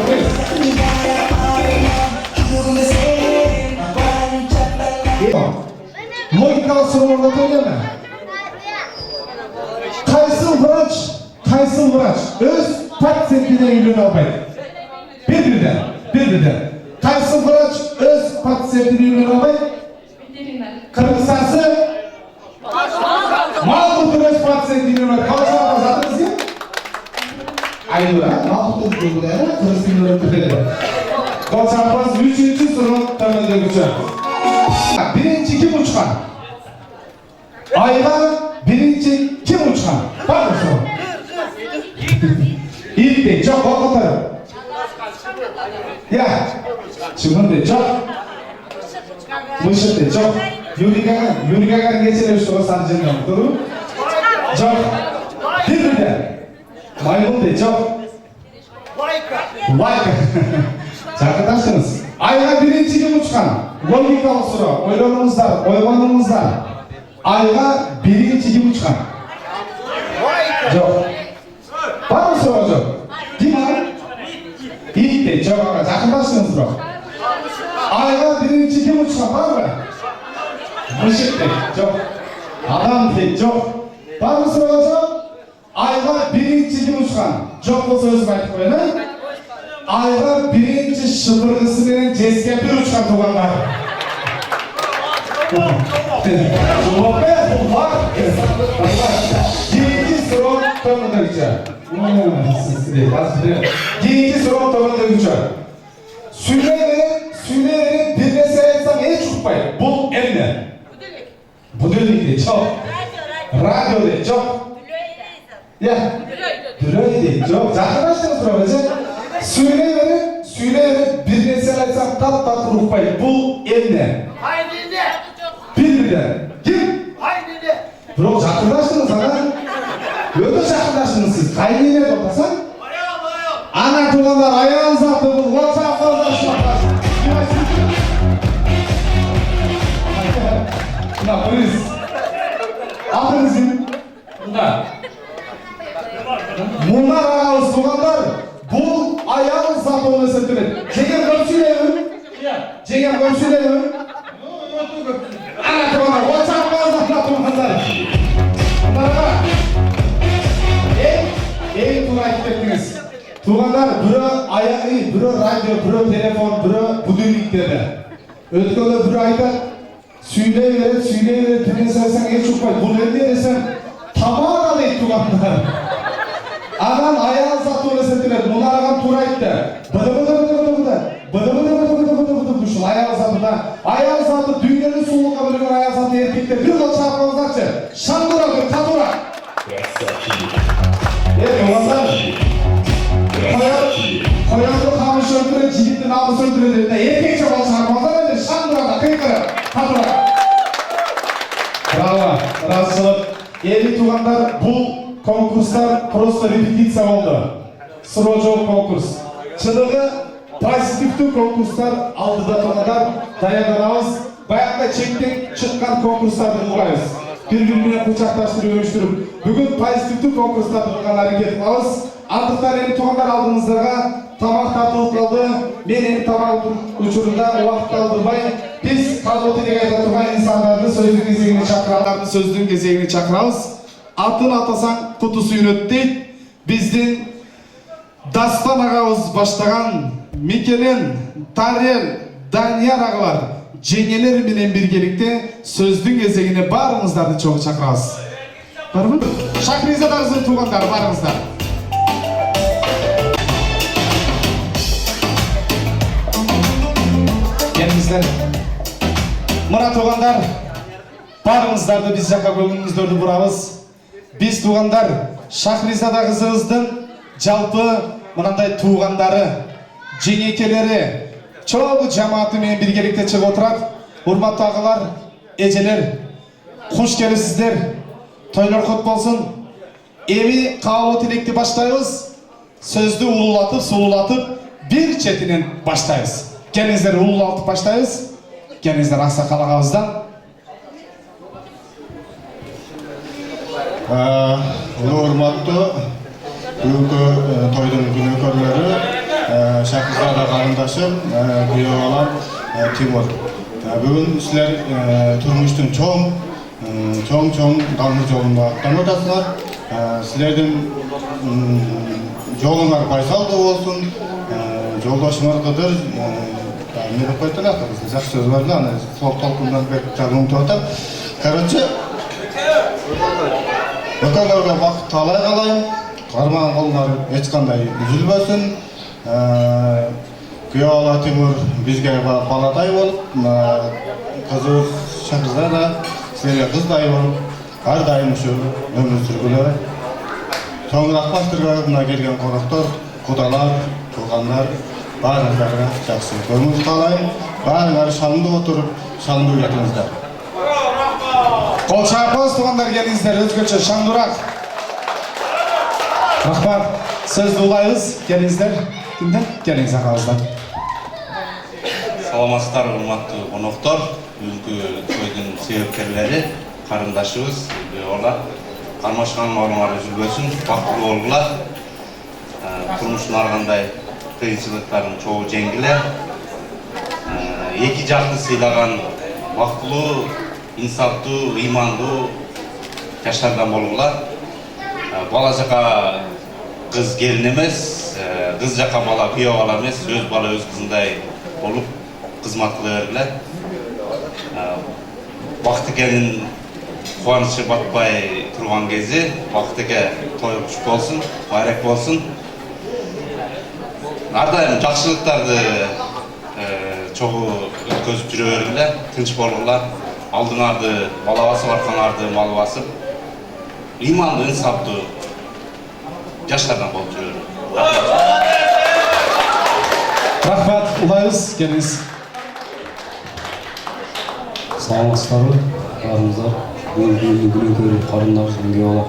Logikalı sorularda koyuyor mu? Kaysıl Vıraç öz patisentine ürünü almaydı. Birbirinden. Kaysıl Vıraç öz patisentine ürünü almaydı. Kırmızısı Mahmut'un öz patisentine ürünü almaydı. Kalacağım pazardınız ya? Aynı ha? Mahmut'un ürünü almaydı. Kırmızı'nın ürünü almaydı. Kalacağım 3. soru temelde güçler. Birinci kim uçkan? Ayda birinci kim uçkan? Var mı soru? İlk de çok korkutarım. Ya, şimdi çok. Müşrik de çok. Yuri Gagarin geçen soru sarıcını yaptı. Çok. Birbirden. Maymun de çok. Like. Arkadaşlarınız. Ayda birinci kim uçkan? Logikalı soru. Oylanımızda. Ayda birinci kim uçkan? Yok. Var mı soru hocam? Kim var? İlk de çok var. Yakınlaştınız bro. Ayda birinci kim uçkan var mı? Müşrik de çok. Adam de çok. Var mı soru hocam? Ayda birinci kim uçkan? Çok bu sözü aytıp koyun ha? Ayda birinci şıpırgısı denen ceske bir uçkan tuğanlar. Cevap ver, var. Yedinci soru torununda geçer. Yedinci soru torununda geçer. Süleyenin bir mesele etsem hiç tutmayın. Bu eline. Bu delik de çok. Radyo de çok. Ya. Düröy de çok. Arkadaşlarınız profesör. Süleyenin bir mesele etsem tat kurupmayın. Bu eline. Birbirine. Kim? Bro, yakınlaştınız sana. Öte yakınlaştınız siz. Kaynıyla toplasan. Ana tuğanlar ayağınızı attı bu. WhatsApp fazlaşmak. Buna polis. Adınız kim? Bunlar ağız tuğanlar. Bu ayağınızı attı onu settirin. Cengem komşulayım. Ana tuğanlar. WhatsApp fazlaşmak tuğanlar. Ey tuğan ettiniz. Tuğanlar biri ayağı, biri radyo, biri telefon, biri budilliklerde. Ötkölde biri ayda söyleyiveret, birine saysan hiç çıkmayın. Bunu ne desem tamamına deyip tuğanlar. Adam ayağı sattığı settiler. Bunlar adam tuğra etti. Bıdı. Ayağı sattığı аял заты дүйнөнү сулукка бөлгөн аял заты эркектер бир кол чапкыңыздарчы. Шандура бир татура. Туугандар. Коянды камыш өлтүрөт, жигитти намыс өлтүрөт деп эркекче кол чапкыңыздар эле Шандурада кыйкырып татура. Браво, разычылык. Эли туугандар, бул конкурстар просто репетиция болду. Суроо жооп конкурс. Чыныгы позитивдүү конкурстар алдыда туугандар, даярданабыз. Баягы чектен чыккан конкурстарды кылбайбыз. Бири-бири менен кучакташтырып өбүштүрүп, бүгүн позитивдүү конкурстарды кылганга аракет кылабыз. Андыктан эми туугандар алдыңыздарга тамак тартылып калды. Мен эми тамак учурунда убакытты алдырбай, биз кабыл тилек айта турган инсандарды сөздүн кезегине чакырабыз. Атын атасаң куту сүйнөт дейт. Биздин Дастан агабыз баштаган Микелен, Тарел, Данияр агалар жеңелер менен биргеликте сөздүн кезегине баарыңыздарды чогуу чакырабыз. Барбы? Шахризадагыздын туугандары барыңыздар. Келиңиздер. Мына туугандар, барыңыздарды биз жака көңүлүңүздөрдү бурабыз. Биз туугандар Шахризада кызыбыздын жалпы мынандай туугандары, жеңекелери, чогуу жамааты менен биргеликте чыгып отурат. Урматтуу агалар, эжелер, куш келипсиздер. Тойлор кут болсун. Эми кабыл тилекти баштайбыз. Сөздү улуулатып, сулуулатып, бир четинен баштайбыз. Келиңиздер, улуулатып баштайбыз. Келиңиздер аксакал агабыздан.
Урматтуу бүгүнкү тойдун күнөөкөрлөрү, Шахризада карындашым, күйөө балам Тимур. Бүгүн силер турмуштун чоң даңгы жолунда аттанып атасыңар. Силердин жолуңар байсалдуу болсун. Жолдошуңар Кыдыр эмне деп койду эле, жакшы сөз бар да, аны толкундан бек жагымтып атат. Короче, экөөңөргө бакыт талай каалайм. Кармаган колуңар эч кандай үзүлбөсүн. Күйөө бала Тимур бизге баладай болуп, кызыбыз Шахризада силерге кыздай болуп, ар дайым ушу өмүр сүргүлө. Чоң рахмат силерге, мына келген коноктор, кудалар, туугандар, баарыңыздарга жакшы көңүл каалайм. Баарыңар шалындуу отуруп, шалындуу кетиңиздер. Кол чапкыбыз туугандар, келиңиздер, өзгөчө шаңдуураак. Рахмат. Сөздү улайбыз, келиңиздер. Кимден? Келиңиз агабыздан.
Саламатсыздар, урматтуу коноктор, бүгүнкү тойдун себепкерлери, карындашыбыз, күйөөбала. Кармашкан оруңар үзүлбөсүн, бактылуу болгула. Турмуштун ар кандай кыйынчылыктарын чогуу жеңгиле. Эки жакты сыйлаган бактылуу, инсаптуу, ыймандуу жаштардан болгула. Бала жака кыз келин эмес, кыз жака бала күйөө бала эмес, өз бала өз кызындай болуп кызмат кыла бергиле. Бактыкенин кубанычы батпай турган кези, Бактыке той куш болсун, байрак болсун. Ар дайым жакшылыктарды чогуу өткөзүп жүрө бергиле, тынч болгула. Алдыңарды бала басып, аркаңарды мал басып, ыймандуу, инсаптуу жаштардан болуп жүрө.
Рахмат, улайбыз, келиңиз.
Саламатсыздарбы, баарыңыздар. Бүгүнкү күнөөкөр карындаш күйөө бала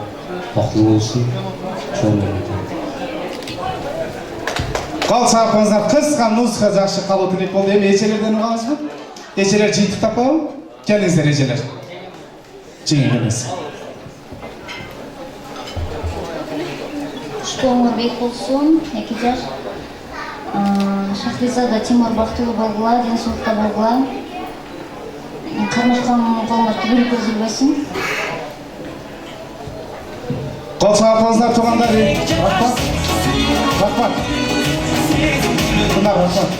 бактылуу болсун. Чоң эмне.
Кол чапкыңыздар, кыска нуска жакшы кабыл тилек болду. Эми эчелерден угабызбы? Эчелер жыйынтык таппайбы? Келиңиздер, эчелер. Жеңил эмес.
Школыңар бек болсун, эки жаш. Шахризада Тимур бактылуу болгула, ден соолукта болгула. Кармашкан колуңар түгүлүп үзүлбөсүн.
Кол чапкыңыздар, туугандар. Рахмат. Рахмат. Рахмат.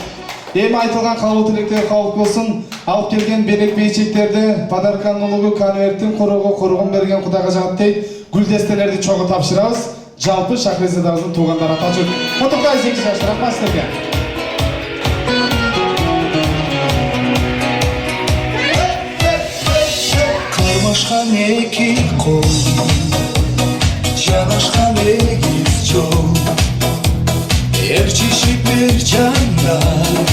Эми айтылган кабыл тилектер кабыл болсун. Алып келген белек бейчектерди, подарканын улугу, конверттин курогу, кургун берген Кудайга жагат дейт. Гүлдестелерди чогуу тапшырабыз. Жалпы Шахризадабыздын туугандары атачу. Куттуктайбыз эки жаштар, рахмат силерге.
To'mashgan iki qo'l, janashgan egiz jo'l, erchishib bir jandan,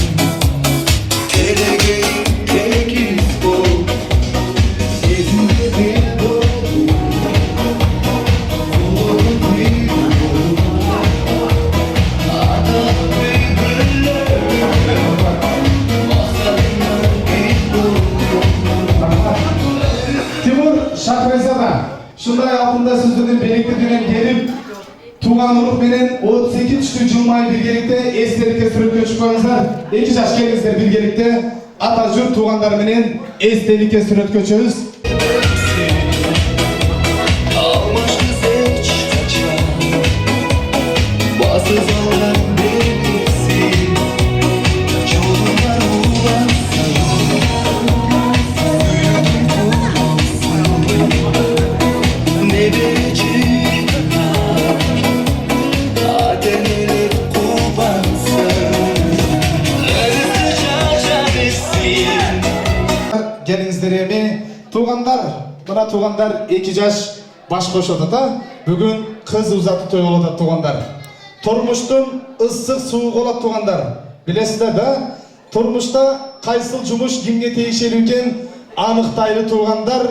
telegey tegiz bo'l, esimde bir bo'l, qo'lim bir bo'l, adam bir bo'l, maqsadimdan bir bo'l.
Timur Şahrizada, şunday altında sözünün birlikte dönem gelip, Tuğan Uruk menen 38 жылмай birgelikte естелікке сүрөткө чыкпаңыздар. 2 жаш келиңиздер birgelikte ата жұрт туғандар менен естелікке сүрөткө чыгыз. Gelingizlerimi tuğanlar, buna tuğanlar 2 жаш baş koşuyordu da bugün kız uzatı toy oldu tuğanlar. Turmuştun ıssık soğuk oldu tuğanlar. Bilesizler de turmuşta kaysıl cumuş kimge teşekkür eken anıktaylı tuğanlar.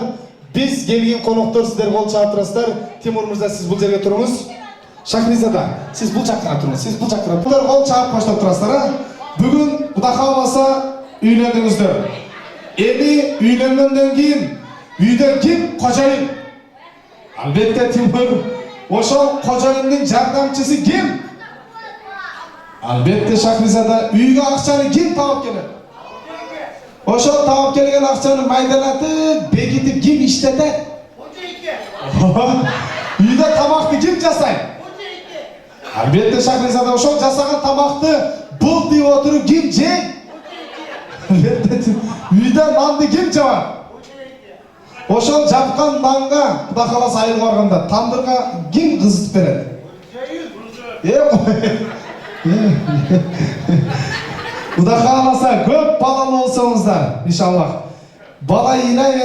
Biz gelgen konuklar sizler kol çağırtırasızlar. Timur Mırza siz bu yerge turunuz. Şahrizada siz bu çakra turunuz. Siz bu çakra. Bunlar kol çağırıp başlap turasızlar. Bugün Kuda kalmasa üylendinizler. Evi üylengenden keyin uyda kim? Kocayin. Albatta Timur. Oşo kocayining jardamchisi kim? Albatta Shahrizada. Uyga aqchani kim topib keladi? Oşo topib kelgan aqchani maydalatib, bekitib kim ishlatadi? Uyda tamoqni kim jasaydi? Albatta Shahrizada. Oşo jasagan tamoqni bul deb o'tirib kim jeydi? Uyda nandı kim cevap? Oşol japkan nanga Kuda kalasa ayıl varganda tandırga kim kızıtıp beredi? Kuda kalasa köp balalı olsanızlar inşallah. Bala iğne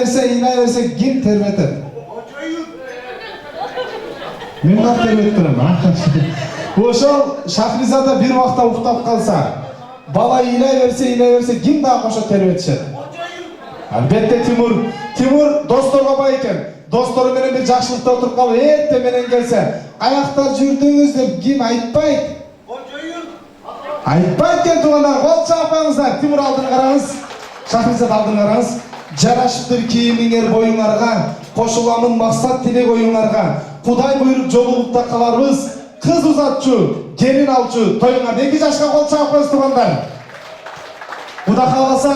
verse kim terbiye eder? Men de terbiye ettirim ha. Oşol Şahrizada bir vakta uktap kalsa bala iğne verse kim daha koşa terbiye etişedi? Albatta Timur dostlarga bay eкен. Dostları menen bir жақшылықта отырып қалып, ерте менен келсе, аяқтар жүрдіңіз деп ким айтпайды? Айтпайды кен туғандар, қол чапаңыздар. Timur алдын қараңыз, Шахризада алдын қараңыз. Жарашыптыр киіміңер бойыңарға, қошыламын мақсат тілек ойыңарға. Құдай бұйырып жолығыпта қаларбыз, қыз ұзатчу, gelin алчу, тойыңа 2 жашқа қол чапыңыз туғандар. Құда қаласа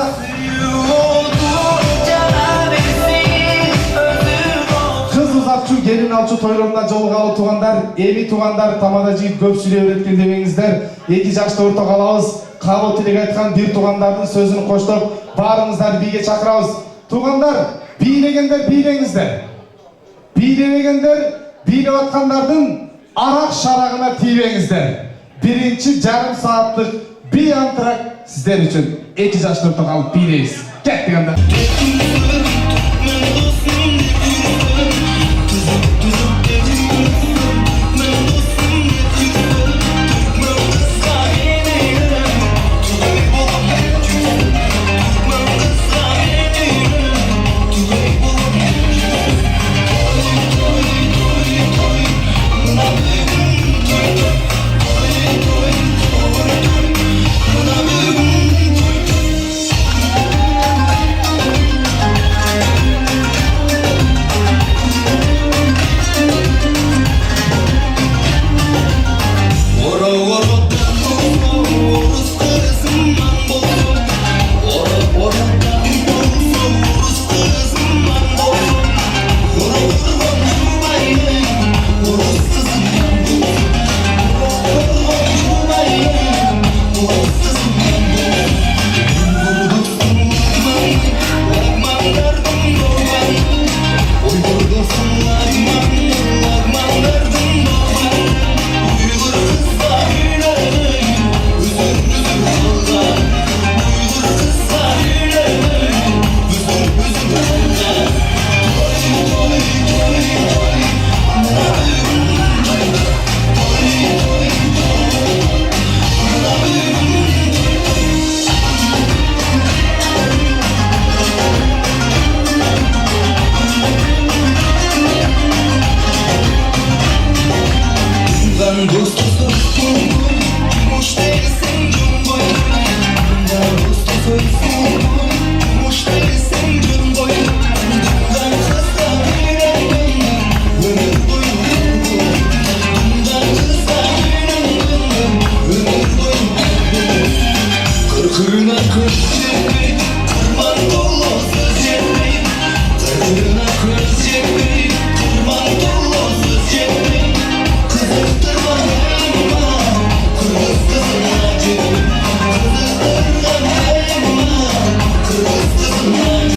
Uzatçı, gelin alçı toylarında jolugалы tuğanlar, evi tuğanlar, tamada jigit көп сүйлөп öğretken demеңиздер. 2 жашта orta қалабыз, қалу тілек айтқан bir tuğandардың sözünü koştup, barыңыздар биге çakırabыз. Tuğanlar, biylегендер biylеңиздер. Biylемегендер, biylеп atқандардың arak şarağına тийбеңиздер. 1,5 saatlik bir antrak sizler için 2 жашта orta kalıp biylейбиz. Kettik anda.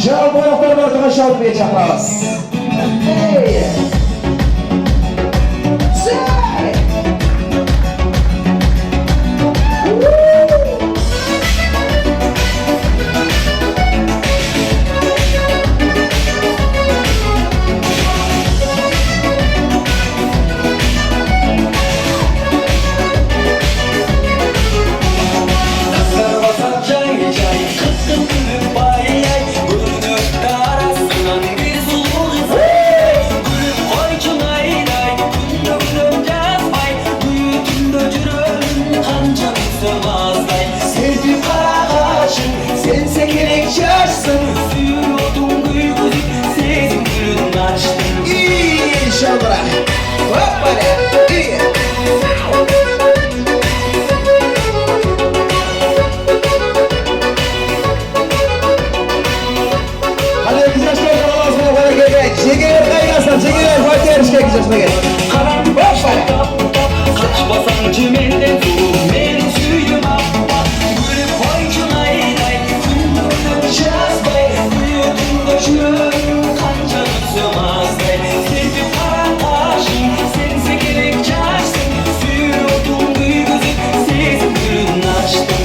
Жау қонақтар бартыға шалып бет шақырамыз.
Kaçmasan çimenden tuğum beni süydüm appa Gülüp koycun ayday Gündürdüm жазбай Büyüdüm göçüm Kanca tutsum azday Sevdim kara taşım Sense gerek çarsın Sürüyordum güygüzüp Sezim gülün açtım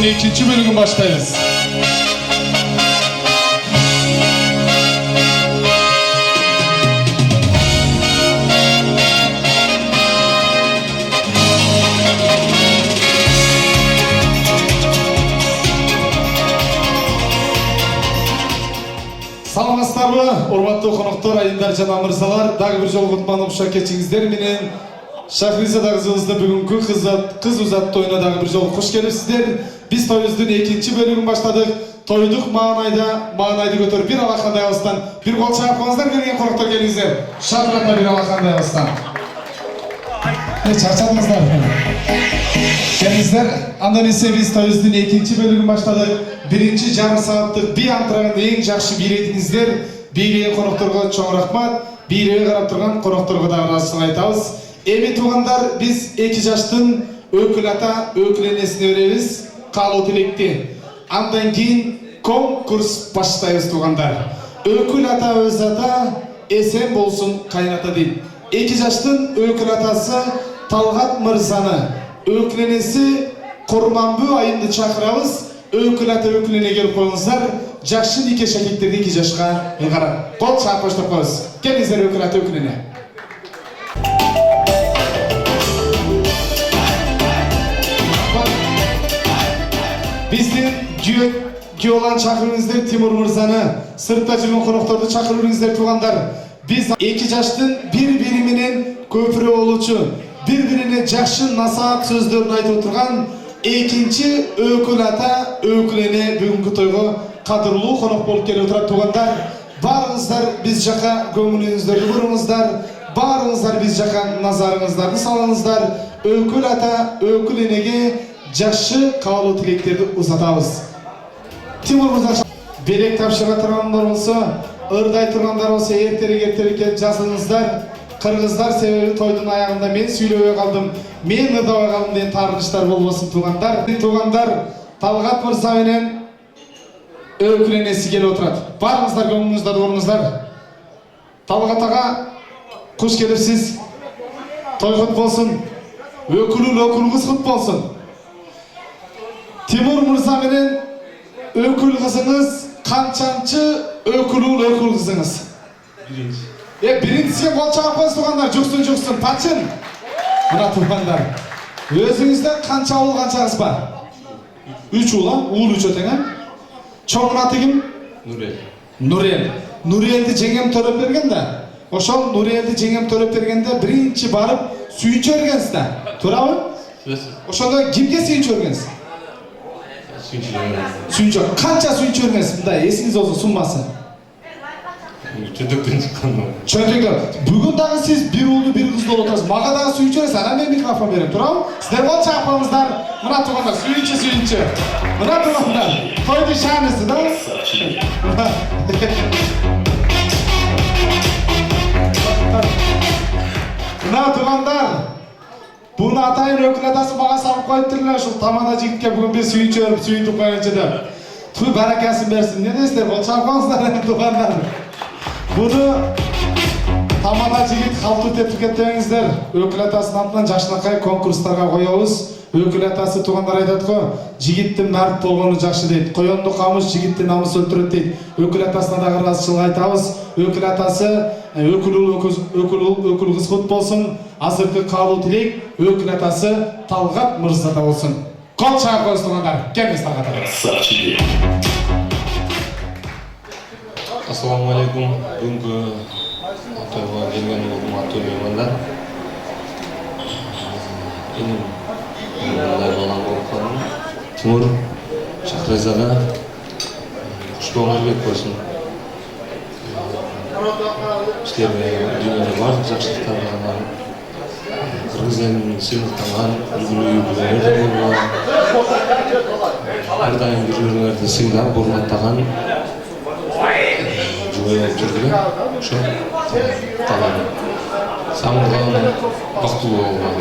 sözünün ikinci bölümünü başlayız. Саламатсыздарбы, урматтуу коноктор, айымдар жана мырзалар, дагы бир жолу кутмандуу куша кечиңиздер менен Шахризада кызыбызды бүгүнкү кыз узат тоюна дагы бир жолу кош келипсиздер. Биз тоюбуздун экинчи бөлүгүн баштадык. Тойдук маанайды көтөрүп бир алакандай алыстан бир кол чаап коюңуздар, келген коноктор келиңиздер. Шартырата бир алакандай алыстан. Чарчадыңыздар. Келиңиздер. Андан эсе биз тоюбуздун экинчи бөлүгүн баштадык. Биринчи жарым сааттык би антыраган эң жакшы бийледиңиздер. Бийлеген конокторго чоң рахмат. Бийлеге карап турган конокторго дагы ыраазычылык айтабыз. Эми туугандар, биз 2 жаштын өкүл ата, өкүл энесине беребиз каалоо тилекти. Андан кийин конкурс баштайбыз туугандар. Өкүл ата өз ата, эсен болсун кайната дейт. 2 жаштын өкүл атасы Талгат мырзаны, өкүл энеси Курманбү айымды чакырабыз. Өкүл ата өкүл эне келип коюңуздар. Жакшы нике шакектерди 2 жашка ыйгарат. Кол чаап баштап коебуз. Келиңиздер өкүл ата өкүл эне. Биздин Геолан чакырыңыздар, Тимур мырзаны, сыртта жүргөн конокторду чакырыңыздар туугандар. Биз 2 жаштын бири-бири менен көпүрө болуучу, бири-бирине жакшы насаат сөздөрүн айтып турган экинчи өкүл ата, өкүл эне бүгүнкү тойго кадырлуу конок болуп келип турат туугандар. Баарыңыздар биз жака көңүлүңүздөрдү буруңуздар, баарыңыздар биз жака назарыңыздарды салыңыздар. Өкүл ата, өкүл энеге жакшы каалоо тилектерди узатабыз. Тимур мырза, белек тапшыра тургандар болсо, ырдай тургандар болсо, эртерээк келип жазыңыздар. Кыргыздар себеби тойдун аягында мен сүйлөбөй калдым, мен ырдабай калдым деген таарынычтар болбосун туугандар. Туугандар, Талгат мырза менен өкүл энеси келип отурат. Баарыңыздар көңүлүңүздөрдү буруңуздар. Талгат ага, куш келипсиз. Той кут болсун. Өкүл кыз кут болсун. Тимур мырза менен өкүл кызыңыз канчанчы өкүл кызыңыз? Биринчиге кол чаап коюңуз туугандар, жуксун, пачын. Мына туугандар, өзүңүздө канча уул канча кыз бар? 3 уул, уул 3 өтең. Чоң аты ким? Нурел. Нурелди жеңем төрөп берген да. Ошол Нурелди жеңем төрөп бергенде биринчи барып сүйүнчө бергенсиз да. Туурабы? Ошондо кимге сүйүнчө бергенсиз? Сүйүнчө. Канча сүйүнчө бергенсиз? Мындай эсиңизде болсо суммасы.
Чөтөктөн чыккан.
Чөтөктөн. Бүгүн дагы сиз бир уулду бир кызды болуп атасыз. Мага дагы сүйүнчө бересиз. Анан мен микрофон берем, туурабы? Сиздер кол чаап коюңуздар. Мына туугандар, сүйүнчө. Мына туугандар, тойдун шаанысы да. Мына туугандар, буну атайын өкүл атасы мага салып коюптур эле, ушул тамада жигитке бүгүн бир сүйүнчө берип сүйүнтүп коюнчу деп. Туй баракасын берсин. Не дейсиздер? Кол чаап коюңуздар туугандар. Буну тамада жигит калтуу тетип кетпеңиздер. Өкүл атасынын атынан жакшынакай конкурстарга коебуз. Өкүл атасы туугандар айтат го, жигиттин мәрт болгону жакшы дейт. Коёнду камыш жигиттин намыс өлтүрөт дейт. Өкүл атасына дагы ыраазычылык айтабыз. Өкүл атасы өкүл кыз кут болсун. Азыркы каалоо тилек өкүл атасы Талгат мырзада болсун. Кол чаап коюңуз туугандар. Келиңиз Талгат ага.
Ассаламу алейкум. Бүгүнкү тойго келген урматтуу меймандар. Мындай балам болуп калдым. Тимур Шахризада кушбоңор болсун. Силерге дүйнөдө бардык жакшылыктарды каалайм. Кыргыз элинин сыйлыктанган үлгүлүү өкүлдөрү болгон. Ар дайым бири-бириңерди сыйлап, урматтаган жүргүлө. Ошо каалайм. Самырган бактылуу болгон.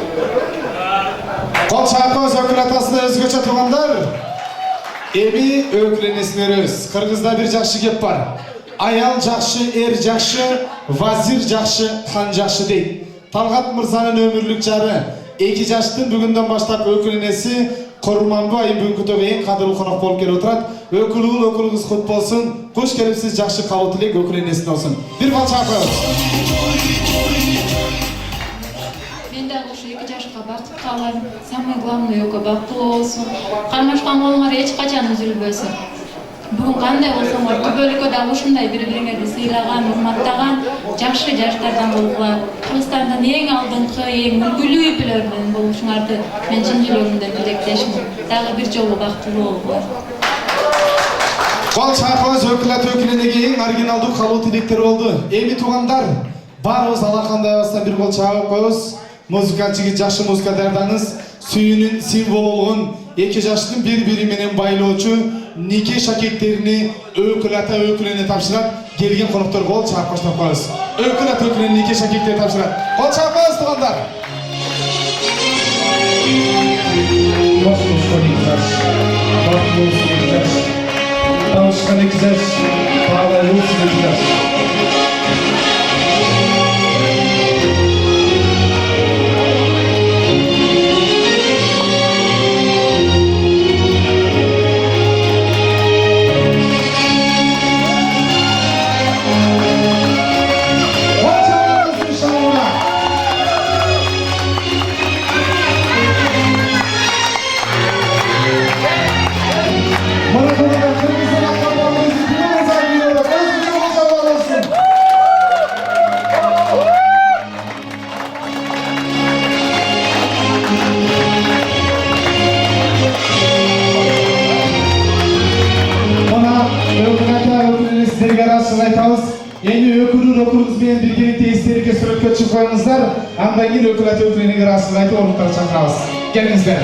Кол чаап коюңуз өкүл атасына өзгөчө туугандар. Эми өкүл энесине беребиз. Кыргызда бир жакшы кеп бар. Аял жакшы, эр жакшы, вазир жакшы, хан жакшы дейт. Талгат мырзанын өмүрлүк жары 2 жаштын бүгүндөн баштап өкүл энеси Құрманбай бүгүнкүдөгү эң кадырлуу конок болуп келип отурат. Өкүлүгүңүз кут болсун. Куш келипсиз, жакшы кабыл тилек өкүл энесине болсун. Бир бал чакырабыз.
Мен дагы ушу 2 жашка бакыт каалайм. Самый главный экөө бактылуу болсун. Кармашкан колуңар эч качан үзүлбөсүн. Бүгүн кандай болсоңор түбөлүккө дагы ушундай бири-бириңерди сыйлаган, урматтаган жакшы жаштардан болгула. Кыргызстандын эң алдыңкы, эң үлгүлүү үйлөрүнөн болушуңарды мен чын жүрөгүмдөн тилектешмин. Дагы бир жолу бактылуу болгула.
Бал чакырабыз өкүлат өкүлүнүгө эң оригиналдуу калуу тилектер болду. Эми туугандар, баарыбыз алакандайбыздан бир гол чабып коебуз. Музыканчыгы жакшы музыка даярдаңыз. Сүйүүнүн символу болгон 2 жаштын бири-бири менен байлоочу нике шакектерини өкүл ата өкүлүнө тапшырат. Келген коноктор гол чаап баштап коебуз. Өкүл ата өкүлүнө нике шакектери тапшырат. Гол чаапабыз туугандар. Tanışkan 2 yaş, bağlaylı olsun 2 yaş. Endi ökülüz bilen birgelikte isterike suratga çıkıp koyuңuzдар. Andan keyin ökül ata ökülünün arasında aytып oruntarga çakırabız. Kelingizler.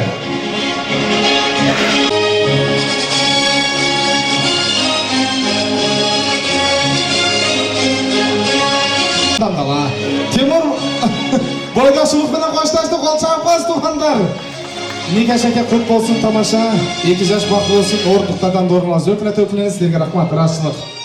Timur boydaşılık bilen koştaştı, kol çarpmaz tuğanlar. Nikah şeker kut bolsun tamasha, 2 yaş baklı olsun, orduqtadan doğrulmaz. Ökül ata ökülünün sizlerge rahmat, rahatçılık.